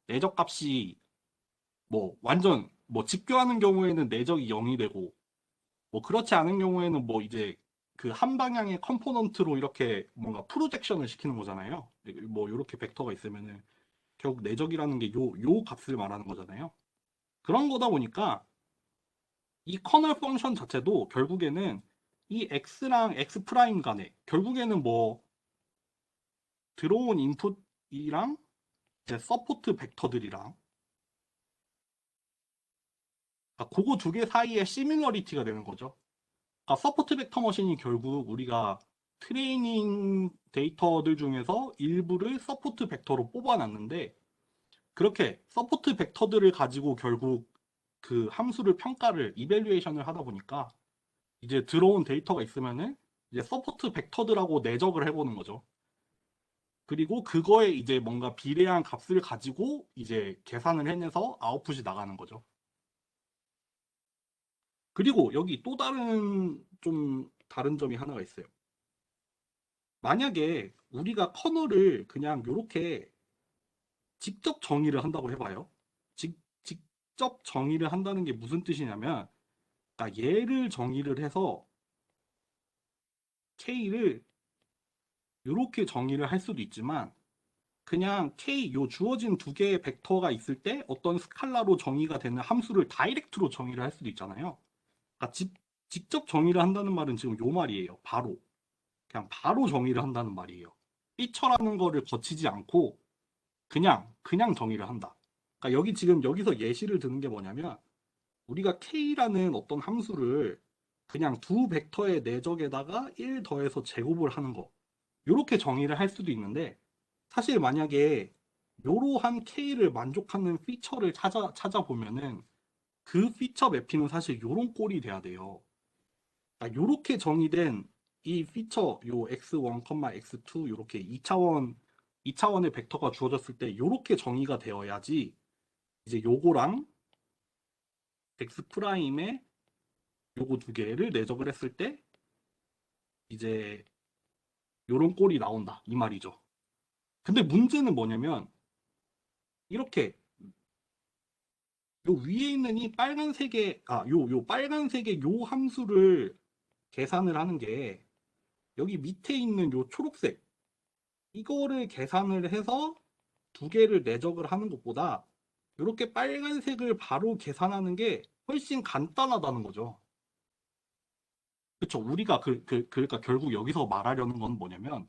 내적 값이 뭐 완전 뭐 직교하는 경우에는 내적이 0이 되고 뭐 그렇지 않은 경우에는 뭐 이제 그 한 방향의 컴포넌트로 이렇게 뭔가 프로젝션을 시키는 거잖아요. 뭐 이렇게 벡터가 있으면은 결국 내적이라는 게 요 값을 말하는 거잖아요. 그런 거다 보니까 이 커널 펑션 자체도 결국에는 이 x랑 x 프라임 간에 결국에는 뭐 들어온 인풋이랑 이제 서포트 벡터들이랑 그거 두 개 사이에 시밀러리티가 되는 거죠. 서포트 벡터 머신이 결국 우리가 트레이닝 데이터들 중에서 일부를 서포트 벡터로 뽑아놨는데 그렇게 서포트 벡터들을 가지고 결국 그 함수를 평가를 이벨리에이션을 하다 보니까 이제 들어온 데이터가 있으면은 이제 서포트 벡터들하고 내적을 해보는 거죠. 그리고 그거에 이제 뭔가 비례한 값을 가지고 이제 계산을 해내서 아웃풋이 나가는 거죠. 그리고 여기 또 다른 좀 다른 점이 하나가 있어요. 만약에 우리가 커널을 그냥 이렇게 직접 정의를 한다고 해봐요. 직접 정의를 한다는 게 무슨 뜻이냐면, 그러니까 얘를 정의를 해서 K를 이렇게 정의를 할 수도 있지만, 그냥 K 요 주어진 두 개의 벡터가 있을 때 어떤 스칼라로 정의가 되는 함수를 다이렉트로 정의를 할 수도 있잖아요. 그러니까 직접 정의를 한다는 말은 지금 요 말이에요. 바로. 그냥 바로 정의를 한다는 말이에요. 피처라는 거를 거치지 않고 그냥 정의를 한다. 그러니까 여기 지금 여기서 예시를 드는 게 뭐냐면 우리가 k라는 어떤 함수를 그냥 두 벡터의 내적에다가 1 더해서 제곱을 하는 거. 이렇게 정의를 할 수도 있는데 사실 만약에 이러한 k를 만족하는 피처를 찾아보면은 그 피처 매핑은 사실 요런 꼴이 돼야 돼요. 그러니까 요렇게 정의된 이 피처 요 x1, x2 요렇게 2차원의 벡터가 주어졌을 때 요렇게 정의가 되어야지 이제 요거랑 x 프라임에 요거 두 개를 내적을 했을 때 이제 요런 꼴이 나온다 이 말이죠. 근데 문제는 뭐냐면 이렇게 요 위에 있는 이 빨간색의 요 빨간색의 요 함수를 계산을 하는 게 여기 밑에 있는 요 초록색 이거를 계산을 해서 두 개를 내적을 하는 것보다 이렇게 빨간색을 바로 계산하는 게 훨씬 간단하다는 거죠. 그렇죠. 우리가 그러니까 결국 여기서 말하려는 건 뭐냐면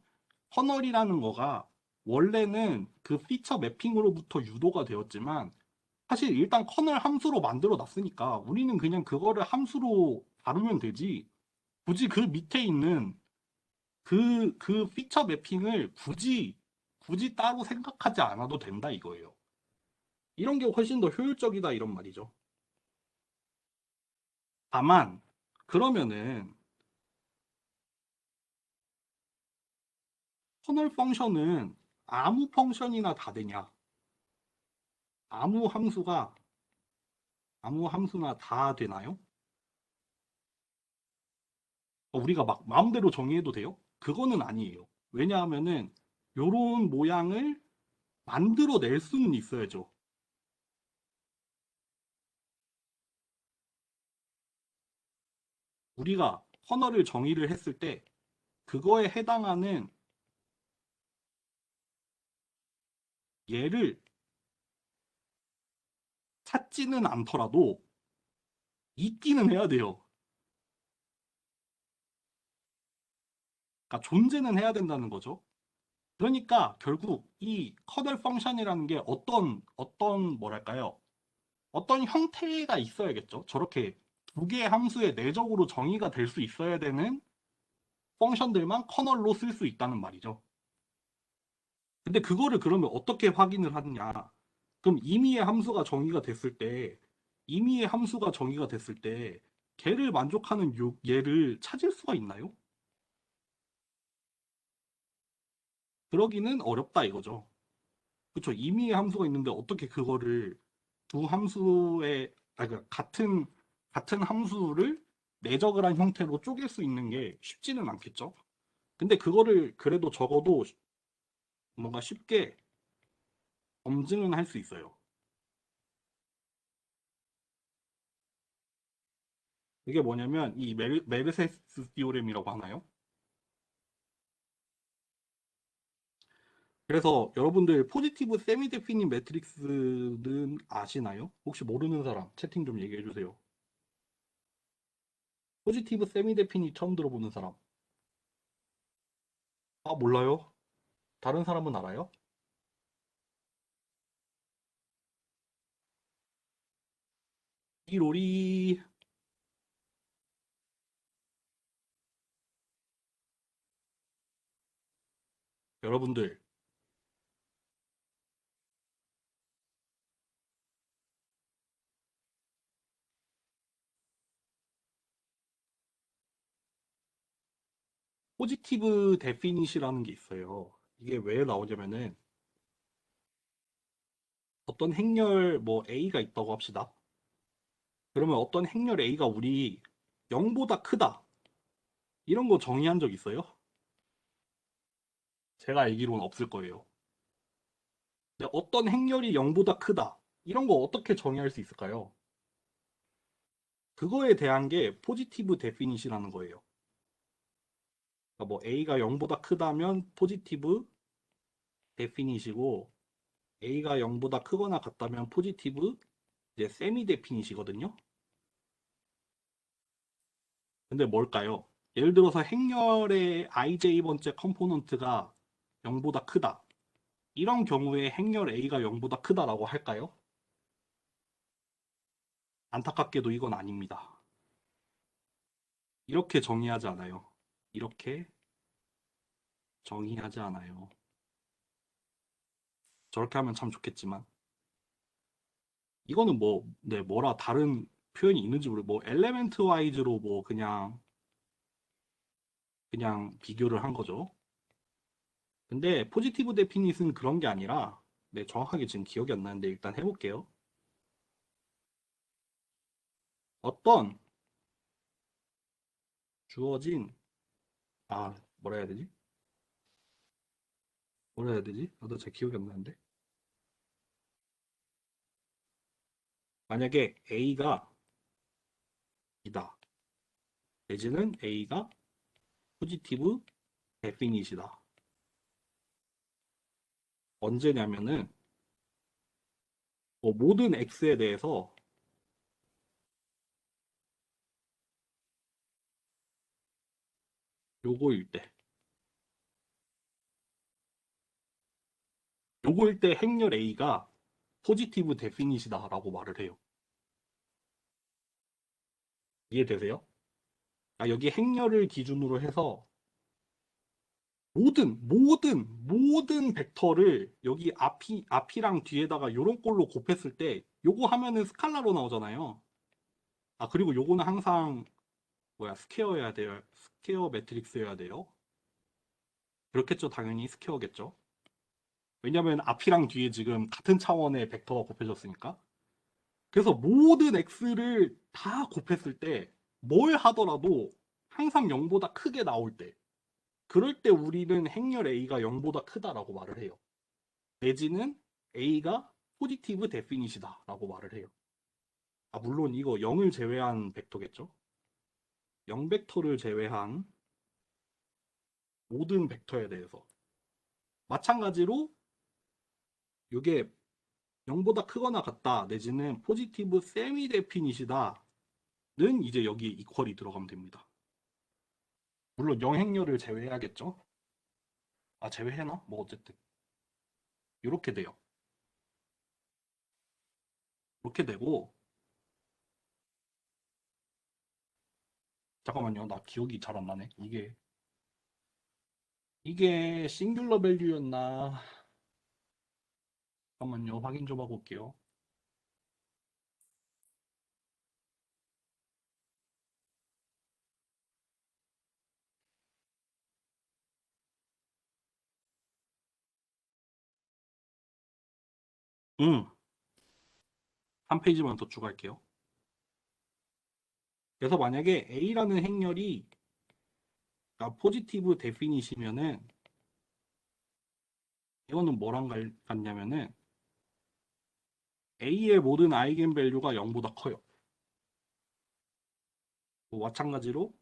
커널이라는 거가 원래는 그 피처 매핑으로부터 유도가 되었지만 사실 일단 커널 함수로 만들어 놨으니까 우리는 그냥 그거를 함수로 다루면 되지 굳이 그 밑에 있는 그 피처 매핑을 굳이 따로 생각하지 않아도 된다 이거예요. 이런 게 훨씬 더 효율적이다 이런 말이죠. 다만 그러면은 커널 펑션은 아무 펑션이나 다 되냐? 아무 함수가 아무 함수나 다 되나요? 우리가 막 마음대로 정의해도 돼요? 그거는 아니에요. 왜냐하면은 요런 모양을 만들어낼 수는 있어야죠. 우리가 커널을 정의를 했을 때 그거에 해당하는 얘를 찾지는 않더라도 있기는 해야 돼요. 그러니까 존재는 해야 된다는 거죠. 그러니까 결국 이 커널 펑션이라는 게 어떤 뭐랄까요? 어떤 형태가 있어야겠죠. 저렇게 두 개의 함수의 내적으로 정의가 될 수 있어야 되는 펑션들만 커널로 쓸 수 있다는 말이죠. 근데 그거를 그러면 어떻게 확인을 하느냐? 그럼 임의의 함수가 정의가 됐을 때 걔를 만족하는 얘를 찾을 수가 있나요? 그러기는 어렵다 이거죠. 그렇죠. 임의의 함수가 있는데 어떻게 그거를 두 함수의 그러니까 같은 함수를 내적을 한 형태로 쪼갤 수 있는 게 쉽지는 않겠죠. 근데 그거를 그래도 적어도 뭔가 쉽게 검증은 할 수 있어요. 이게 뭐냐면 이 메르세스 디오렘이라고 하나요? 그래서 여러분들 포지티브 세미 데피닌 매트릭스는 아시나요? 혹시 모르는 사람 채팅 좀 얘기해 주세요. 포지티브 세미 데피니 처음 들어보는 사람. 아, 몰라요? 다른 사람은 알아요? 이로리. 여러분들 포지티브 데피닛이라는 게 있어요. 이게 왜 나오냐면은 어떤 행렬 뭐 A가 있다고 합시다. 그러면 어떤 행렬 A가 우리 0보다 크다. 이런 거 정의한 적 있어요? 제가 알기로는 없을 거예요. 근데 어떤 행렬이 0보다 크다. 이런 거 어떻게 정의할 수 있을까요? 그거에 대한 게 포지티브 데피닛이라는 거예요. 그러니까 뭐 A가 0보다 크다면 포지티브 데피닛이고 A가 0보다 크거나 같다면 포지티브 이제 세미 데피닛이거든요. 근데 뭘까요? 예를 들어서 행렬의 ij번째 컴포넌트가 0보다 크다. 이런 경우에 행렬 A가 0보다 크다라고 할까요? 안타깝게도 이건 아닙니다. 이렇게 정의하지 않아요. 이렇게 정의하지 않아요. 저렇게 하면 참 좋겠지만 이거는 뭐, 네, 뭐라 다른 표현이 있는지 모르고 뭐 엘레멘트 와이즈로 뭐 그냥 비교를 한 거죠. 근데 포지티브 데피닛은 그런 게 아니라 네, 정확하게 지금 기억이 안 나는데 일단 해볼게요. 어떤 주어진 뭐라 해야 되지? 뭐라 해야 되지? 나도 잘 기억이 안 나는데. 만약에 A가 이다. 내지는 A가 포지티브 데피닛이다. 언제냐면은 뭐 모든 X에 대해서 요거일 때. 요거일 때 행렬 A가 포지티브 데피닛이다라고 말을 해요. 이해되세요? 여기 행렬을 기준으로 해서 모든 벡터를 여기 앞이랑 뒤에다가 요런 꼴로 곱했을 때 요거 하면은 스칼라로 나오잖아요. 그리고 요거는 항상 스퀘어여야 돼요. 스퀘어 매트릭스여야 돼요. 그렇겠죠. 당연히 스퀘어겠죠. 왜냐면 앞이랑 뒤에 지금 같은 차원의 벡터가 곱해졌으니까. 그래서 모든 x를 다 곱했을 때 뭘 하더라도 항상 0보다 크게 나올 때 그럴 때 우리는 행렬 a가 0보다 크다라고 말을 해요. 내지는 a가 포지티브 데피닛이다라고 말을 해요. 물론 이거 0을 제외한 벡터겠죠. 0 벡터를 제외한 모든 벡터에 대해서 마찬가지로 이게 0보다 크거나 같다 내지는 포지티브 세미 데피닛이다는 이제 여기에 이퀄이 들어가면 됩니다. 물론 영행렬을 제외해야겠죠. 제외해나? 뭐 어쨌든 이렇게 돼요. 이렇게 되고 잠깐만요. 나 기억이 잘 안 나네. 이게 싱귤러 밸류였나? 잠깐만요. 확인 좀 하고 올게요. 응. 한 페이지만 더 추가할게요. 그래서 만약에 A라는 행렬이 포지티브 데피닛이면은 이거는 뭐랑 같냐면은 A의 모든 아이겐 밸류가 0보다 커요. 마찬가지로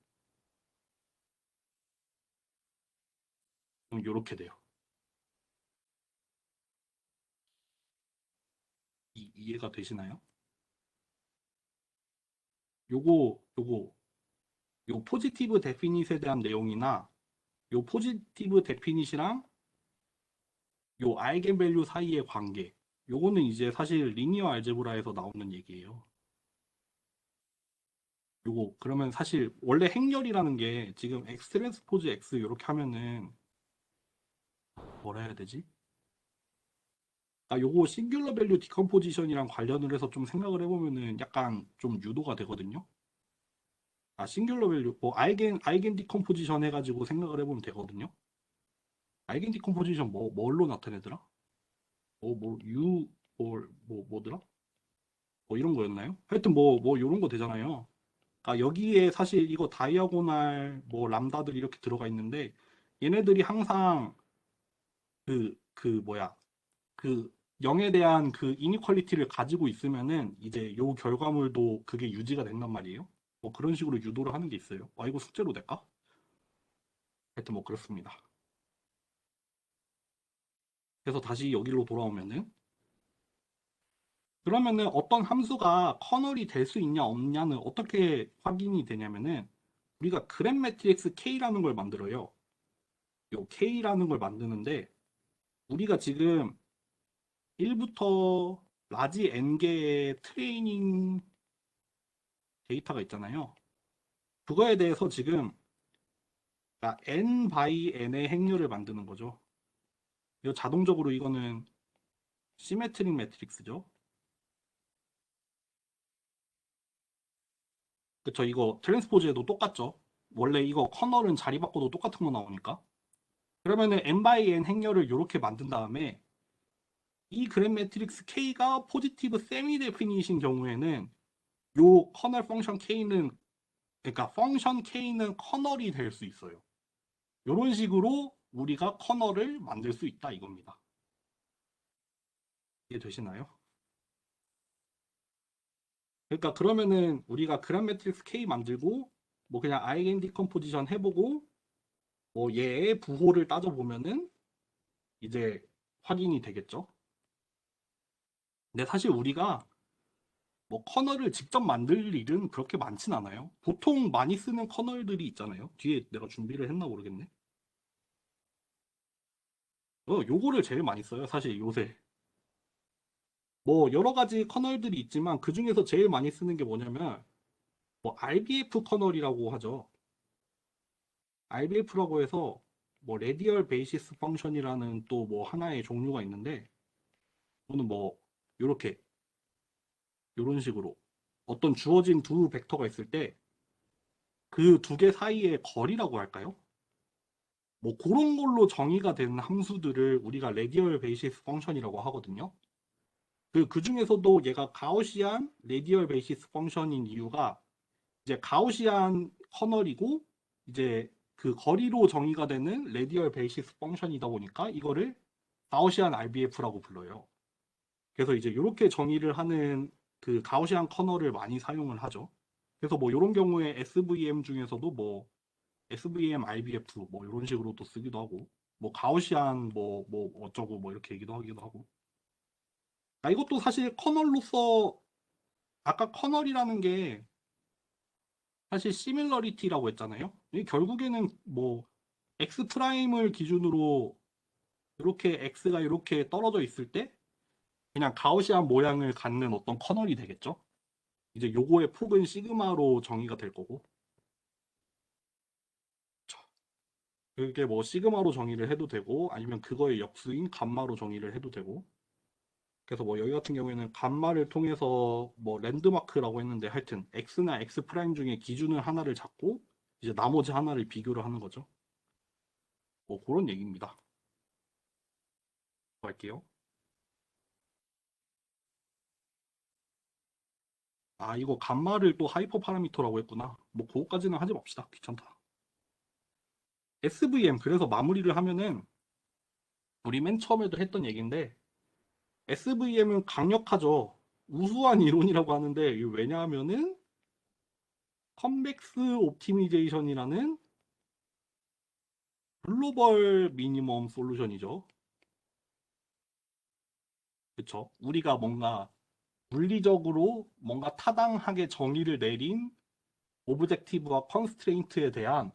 이렇게 돼요. 이해가 되시나요? 요거 요 포지티브 데피닛에 대한 내용이나 요 포지티브 데피닛이랑 요 아이겐 밸류 사이의 관계 요거는 이제 사실 리니어 알제브라에서 나오는 얘기예요. 요거 그러면 사실 원래 행렬이라는 게 지금 X 트랜스포즈 X 이렇게 하면은 뭐라 해야 되지? 요거 싱귤러 밸류 디컴포지션이랑 관련을 해서 좀 생각을 해보면은 약간 좀 유도가 되거든요. 싱귤러 밸류 뭐 아이겐 디컴포지션 해가지고 생각을 해보면 되거든요. 아이겐 디컴포지션 뭘로 나타내더라? 뭐더라? 뭐 이런 거였나요? 하여튼 뭐 이런 거 되잖아요. 여기에 사실 이거 다이아고날 뭐 람다들 이렇게 들어가 있는데 얘네들이 항상 뭐야 그 0에 대한 그 이니퀄리티를 가지고 있으면은 이제 요 결과물도 그게 유지가 된단 말이에요. 뭐 그런 식으로 유도를 하는 게 있어요. 이거 숙제로 될까? 하여튼 뭐 그렇습니다. 그래서 다시 여기로 돌아오면은 그러면은 어떤 함수가 커널이 될 수 있냐 없냐는 어떻게 확인이 되냐면은 우리가 그램 매트릭스 K라는 걸 만들어요. 요 K라는 걸 만드는데 우리가 지금 1부터 라지 N개의 트레이닝 데이터가 있잖아요. 그거에 대해서 지금 N by N의 행렬을 만드는 거죠. 이거 자동적으로 이거는 시메트릭 매트릭스죠. 그쵸? 이거 트랜스포즈에도 똑같죠. 원래 이거 커널은 자리 바꿔도 똑같은 거 나오니까. 그러면은 n by n 행렬을 이렇게 만든 다음에 이 그램 매트릭스 K가 포지티브 세미 데피니신 경우에는 요 커널 펑션 K는 그러니까 펑션 K는 커널이 될 수 있어요. 이런 식으로 우리가 커널을 만들 수 있다 이겁니다. 이해되시나요? 그러니까 그러면은 우리가 그램 매트릭스 K 만들고 뭐 그냥 아이겐 디컴포지션 해보고 뭐 얘의 부호를 따져보면은 이제 확인이 되겠죠. 근데 사실 우리가 뭐 커널을 직접 만들 일은 그렇게 많진 않아요. 보통 많이 쓰는 커널들이 있잖아요. 뒤에 내가 준비를 했나 모르겠네. 요거를 제일 많이 써요. 사실 요새. 뭐 여러 가지 커널들이 있지만 그 중에서 제일 많이 쓰는 게 뭐냐면 뭐 RBF 커널이라고 하죠. RBF라고 해서 뭐 레디얼 베이시스 펑션이라는 또 뭐 하나의 종류가 있는데 이거는 뭐 요렇게 요런 식으로 어떤 주어진 두 벡터가 있을 때 그 두 개 사이의 거리라고 할까요? 뭐 그런 걸로 정의가 된 함수들을 우리가 레디얼 베이시스 펑션이라고 하거든요. 그 중에서도 얘가 가우시안 레디얼 베이시스 펑션인 이유가 이제 가우시안 커널이고 이제 그 거리로 정의가 되는 레디얼 베이시스 펑션이다 보니까 이거를 가우시안 RBF라고 불러요. 그래서 이제 이렇게 정의를 하는 그 가우시안 커널을 많이 사용을 하죠. 그래서 뭐 이런 경우에 SVM 중에서도 뭐 SVM IBF 뭐 이런 식으로도 쓰기도 하고 뭐 가우시안 뭐 어쩌고 뭐 이렇게 얘기도 하기도 하고 이것도 사실 커널로서 아까 커널이라는 게 사실 시밀러리티라고 했잖아요. 이 결국에는 뭐 X 프라임을 기준으로 이렇게 X가 이렇게 떨어져 있을 때 그냥 가우시안 모양을 갖는 어떤 커널이 되겠죠. 이제 요거의 폭은 시그마로 정의가 될 거고 그게 뭐 시그마로 정의를 해도 되고 아니면 그거의 역수인 감마로 정의를 해도 되고 그래서 뭐 여기 같은 경우에는 감마를 통해서 뭐 랜드마크라고 했는데 하여튼 X나 X 프라임 중에 기준을 하나를 잡고 이제 나머지 하나를 비교를 하는 거죠. 뭐 그런 얘기입니다. 갈게요. 아, 이거 감마를 또 하이퍼 파라미터라고 했구나. 뭐, 그거까지는 하지 맙시다. 귀찮다. SVM, 그래서 마무리를 하면은, 우리 맨 처음에도 했던 얘기인데, SVM은 강력하죠. 우수한 이론이라고 하는데, 이게 왜냐하면은, 컨벡스 옵티미제이션이라는 글로벌 미니멈 솔루션이죠. 그쵸? 우리가 뭔가 물리적으로 뭔가 타당하게 정의를 내린 오브젝티브와 컨스트레인트에 대한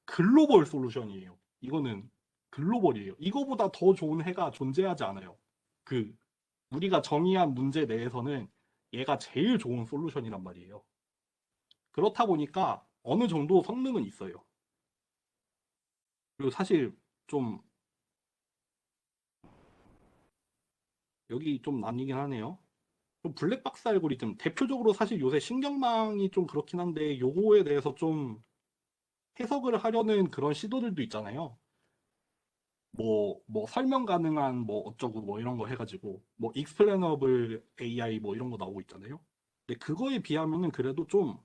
글로벌 솔루션이에요. 이거는 글로벌이에요. 이거보다 더 좋은 해가 존재하지 않아요. 그 우리가 정의한 문제 내에서는 얘가 제일 좋은 솔루션이란 말이에요. 그렇다 보니까 어느 정도 성능은 있어요. 그리고 사실 좀 여기 좀 나뉘긴 하네요. 좀 블랙박스 알고리즘 대표적으로 사실 요새 신경망이 좀 그렇긴 한데 요거에 대해서 좀 해석을 하려는 그런 시도들도 있잖아요. 뭐 설명 가능한 뭐 어쩌고 뭐 이런 거 해가지고 뭐 explainable AI 뭐 이런 거 나오고 있잖아요. 근데 그거에 비하면은 그래도 좀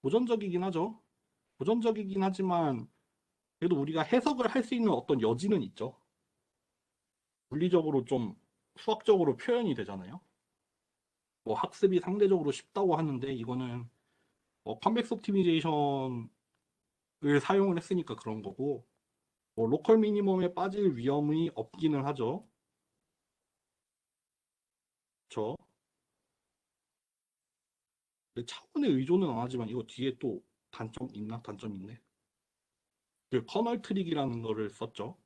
고전적이긴 하죠. 고전적이긴 하지만 그래도 우리가 해석을 할 수 있는 어떤 여지는 있죠. 물리적으로 좀 수학적으로 표현이 되잖아요. 뭐 학습이 상대적으로 쉽다고 하는데 이거는 뭐 컨벡스 옵티미제이션을 사용을 했으니까 그런 거고 뭐 로컬 미니멈에 빠질 위험이 없기는 하죠. 저 차원의 의존은 안 하지만 이거 뒤에 또 단점 있나? 단점 있네. 그 커널 트릭이라는 거를 썼죠.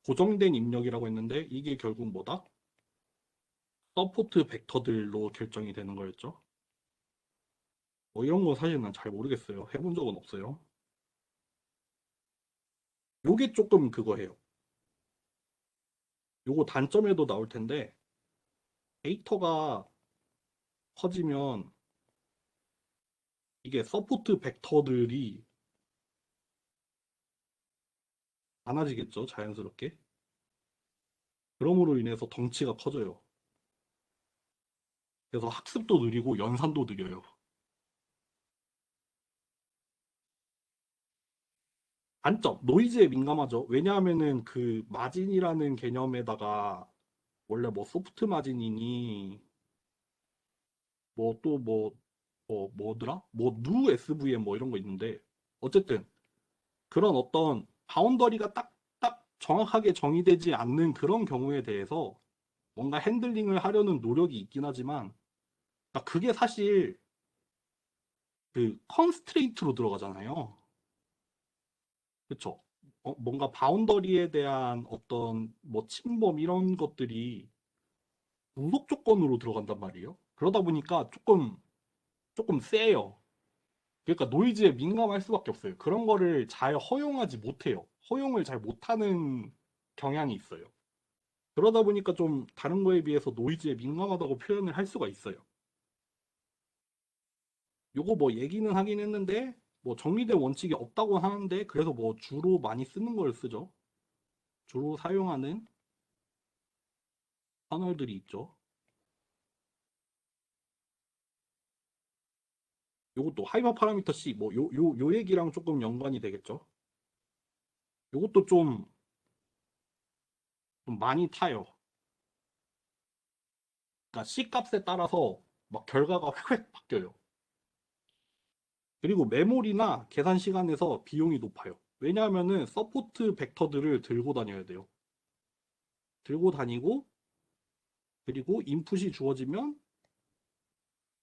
고정된 입력이라고 했는데 이게 결국 뭐다? 서포트 벡터들로 결정이 되는 거였죠. 뭐 이런 거 사실 난 잘 모르겠어요. 해본 적은 없어요. 요게 조금 그거예요. 요거 단점에도 나올 텐데 데이터가 커지면 이게 서포트 벡터들이 많아지겠죠. 자연스럽게. 그럼으로 인해서 덩치가 커져요. 그래서 학습도 느리고 연산도 느려요. 단점, 노이즈에 민감하죠. 왜냐하면은 그 마진이라는 개념에다가 원래 뭐 소프트 마진이니 뭐 또 뭐더라? 뭐 누 SVM 뭐 이런 거 있는데 어쨌든 그런 어떤 바운더리가 딱 정확하게 정의되지 않는 그런 경우에 대해서 뭔가 핸들링을 하려는 노력이 있긴 하지만 그러니까 그게 사실 그 컨스트레인트로 들어가잖아요. 그쵸? 뭔가 바운더리에 대한 어떤 뭐 침범 이런 것들이 구속 조건으로 들어간단 말이에요. 그러다 보니까 조금 세요. 그러니까 노이즈에 민감할 수밖에 없어요. 그런 거를 잘 허용하지 못해요. 허용을 잘 못하는 경향이 있어요. 그러다 보니까 좀 다른 거에 비해서 노이즈에 민감하다고 표현을 할 수가 있어요. 요거 뭐 얘기는 하긴 했는데 뭐 정리된 원칙이 없다고 하는데 그래서 뭐 주로 많이 쓰는 걸 쓰죠. 주로 사용하는 패널들이 있죠. 요것도 하이퍼 파라미터 C 뭐 요 얘기랑 조금 연관이 되겠죠. 요것도 좀 많이 타요. 그러니까 C 값에 따라서 막 결과가 휙휙 바뀌어요. 그리고 메모리나 계산 시간에서 비용이 높아요. 왜냐하면은 서포트 벡터들을 들고 다녀야 돼요. 들고 다니고 그리고 인풋이 주어지면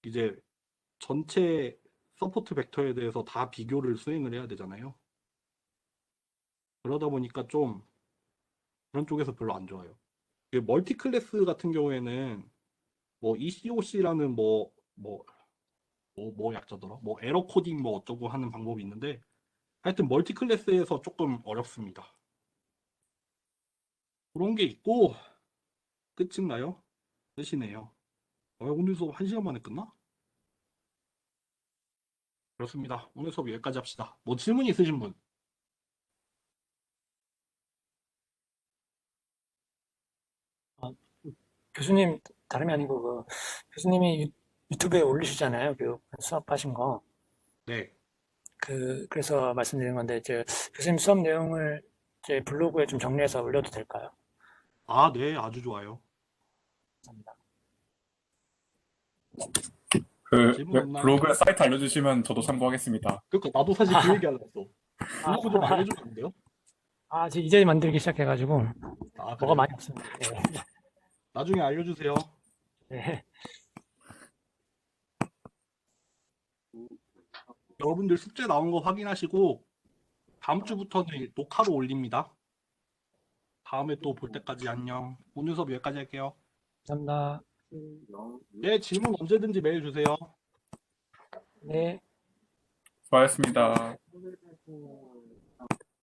이제 전체 서포트 벡터에 대해서 다 비교를 수행을 해야 되잖아요. 그러다 보니까 좀 그런 쪽에서 별로 안 좋아요. 멀티 클래스 같은 경우에는 뭐 ECOC라는 뭐 약자더라? 뭐 에러 코딩 뭐 어쩌고 하는 방법이 있는데 하여튼 멀티 클래스에서 조금 어렵습니다. 그런 게 있고 끝인가요? 끝이네요. 오늘 수업 1시간 만에 끝나? 그렇습니다. 오늘 수업 여기까지 합시다. 뭐 질문 있으신 분? 어, 교수님, 다름이 아니고, 교수님이 유튜브에 올리시잖아요. 교육 수업하신 거. 네. 그래서 말씀드린 건데, 이제 교수님 수업 내용을 이제 블로그에 좀 정리해서 올려도 될까요? 아, 네. 아주 좋아요. 감사합니다. 질문 없나요? 블로그 사이트 알려주시면 저도 참고하겠습니다. 그러니까 나도 사실 그 얘기 하려고 했어. 아, 블로그 좀 알려주면 안 돼요? 이제 만들기 시작해가지고, 아, 뭐가 그래요? 많이 없습니다. 네. 나중에 알려주세요. 네. 여러분들 숙제 나온 거 확인하시고 다음 주부터는 녹화로 올립니다. 다음에 또 볼 때까지 안녕. 오늘 수업 여기까지 할게요. 감사합니다. 네, 질문 언제든지 메일 주세요. 네. 수고하셨습니다.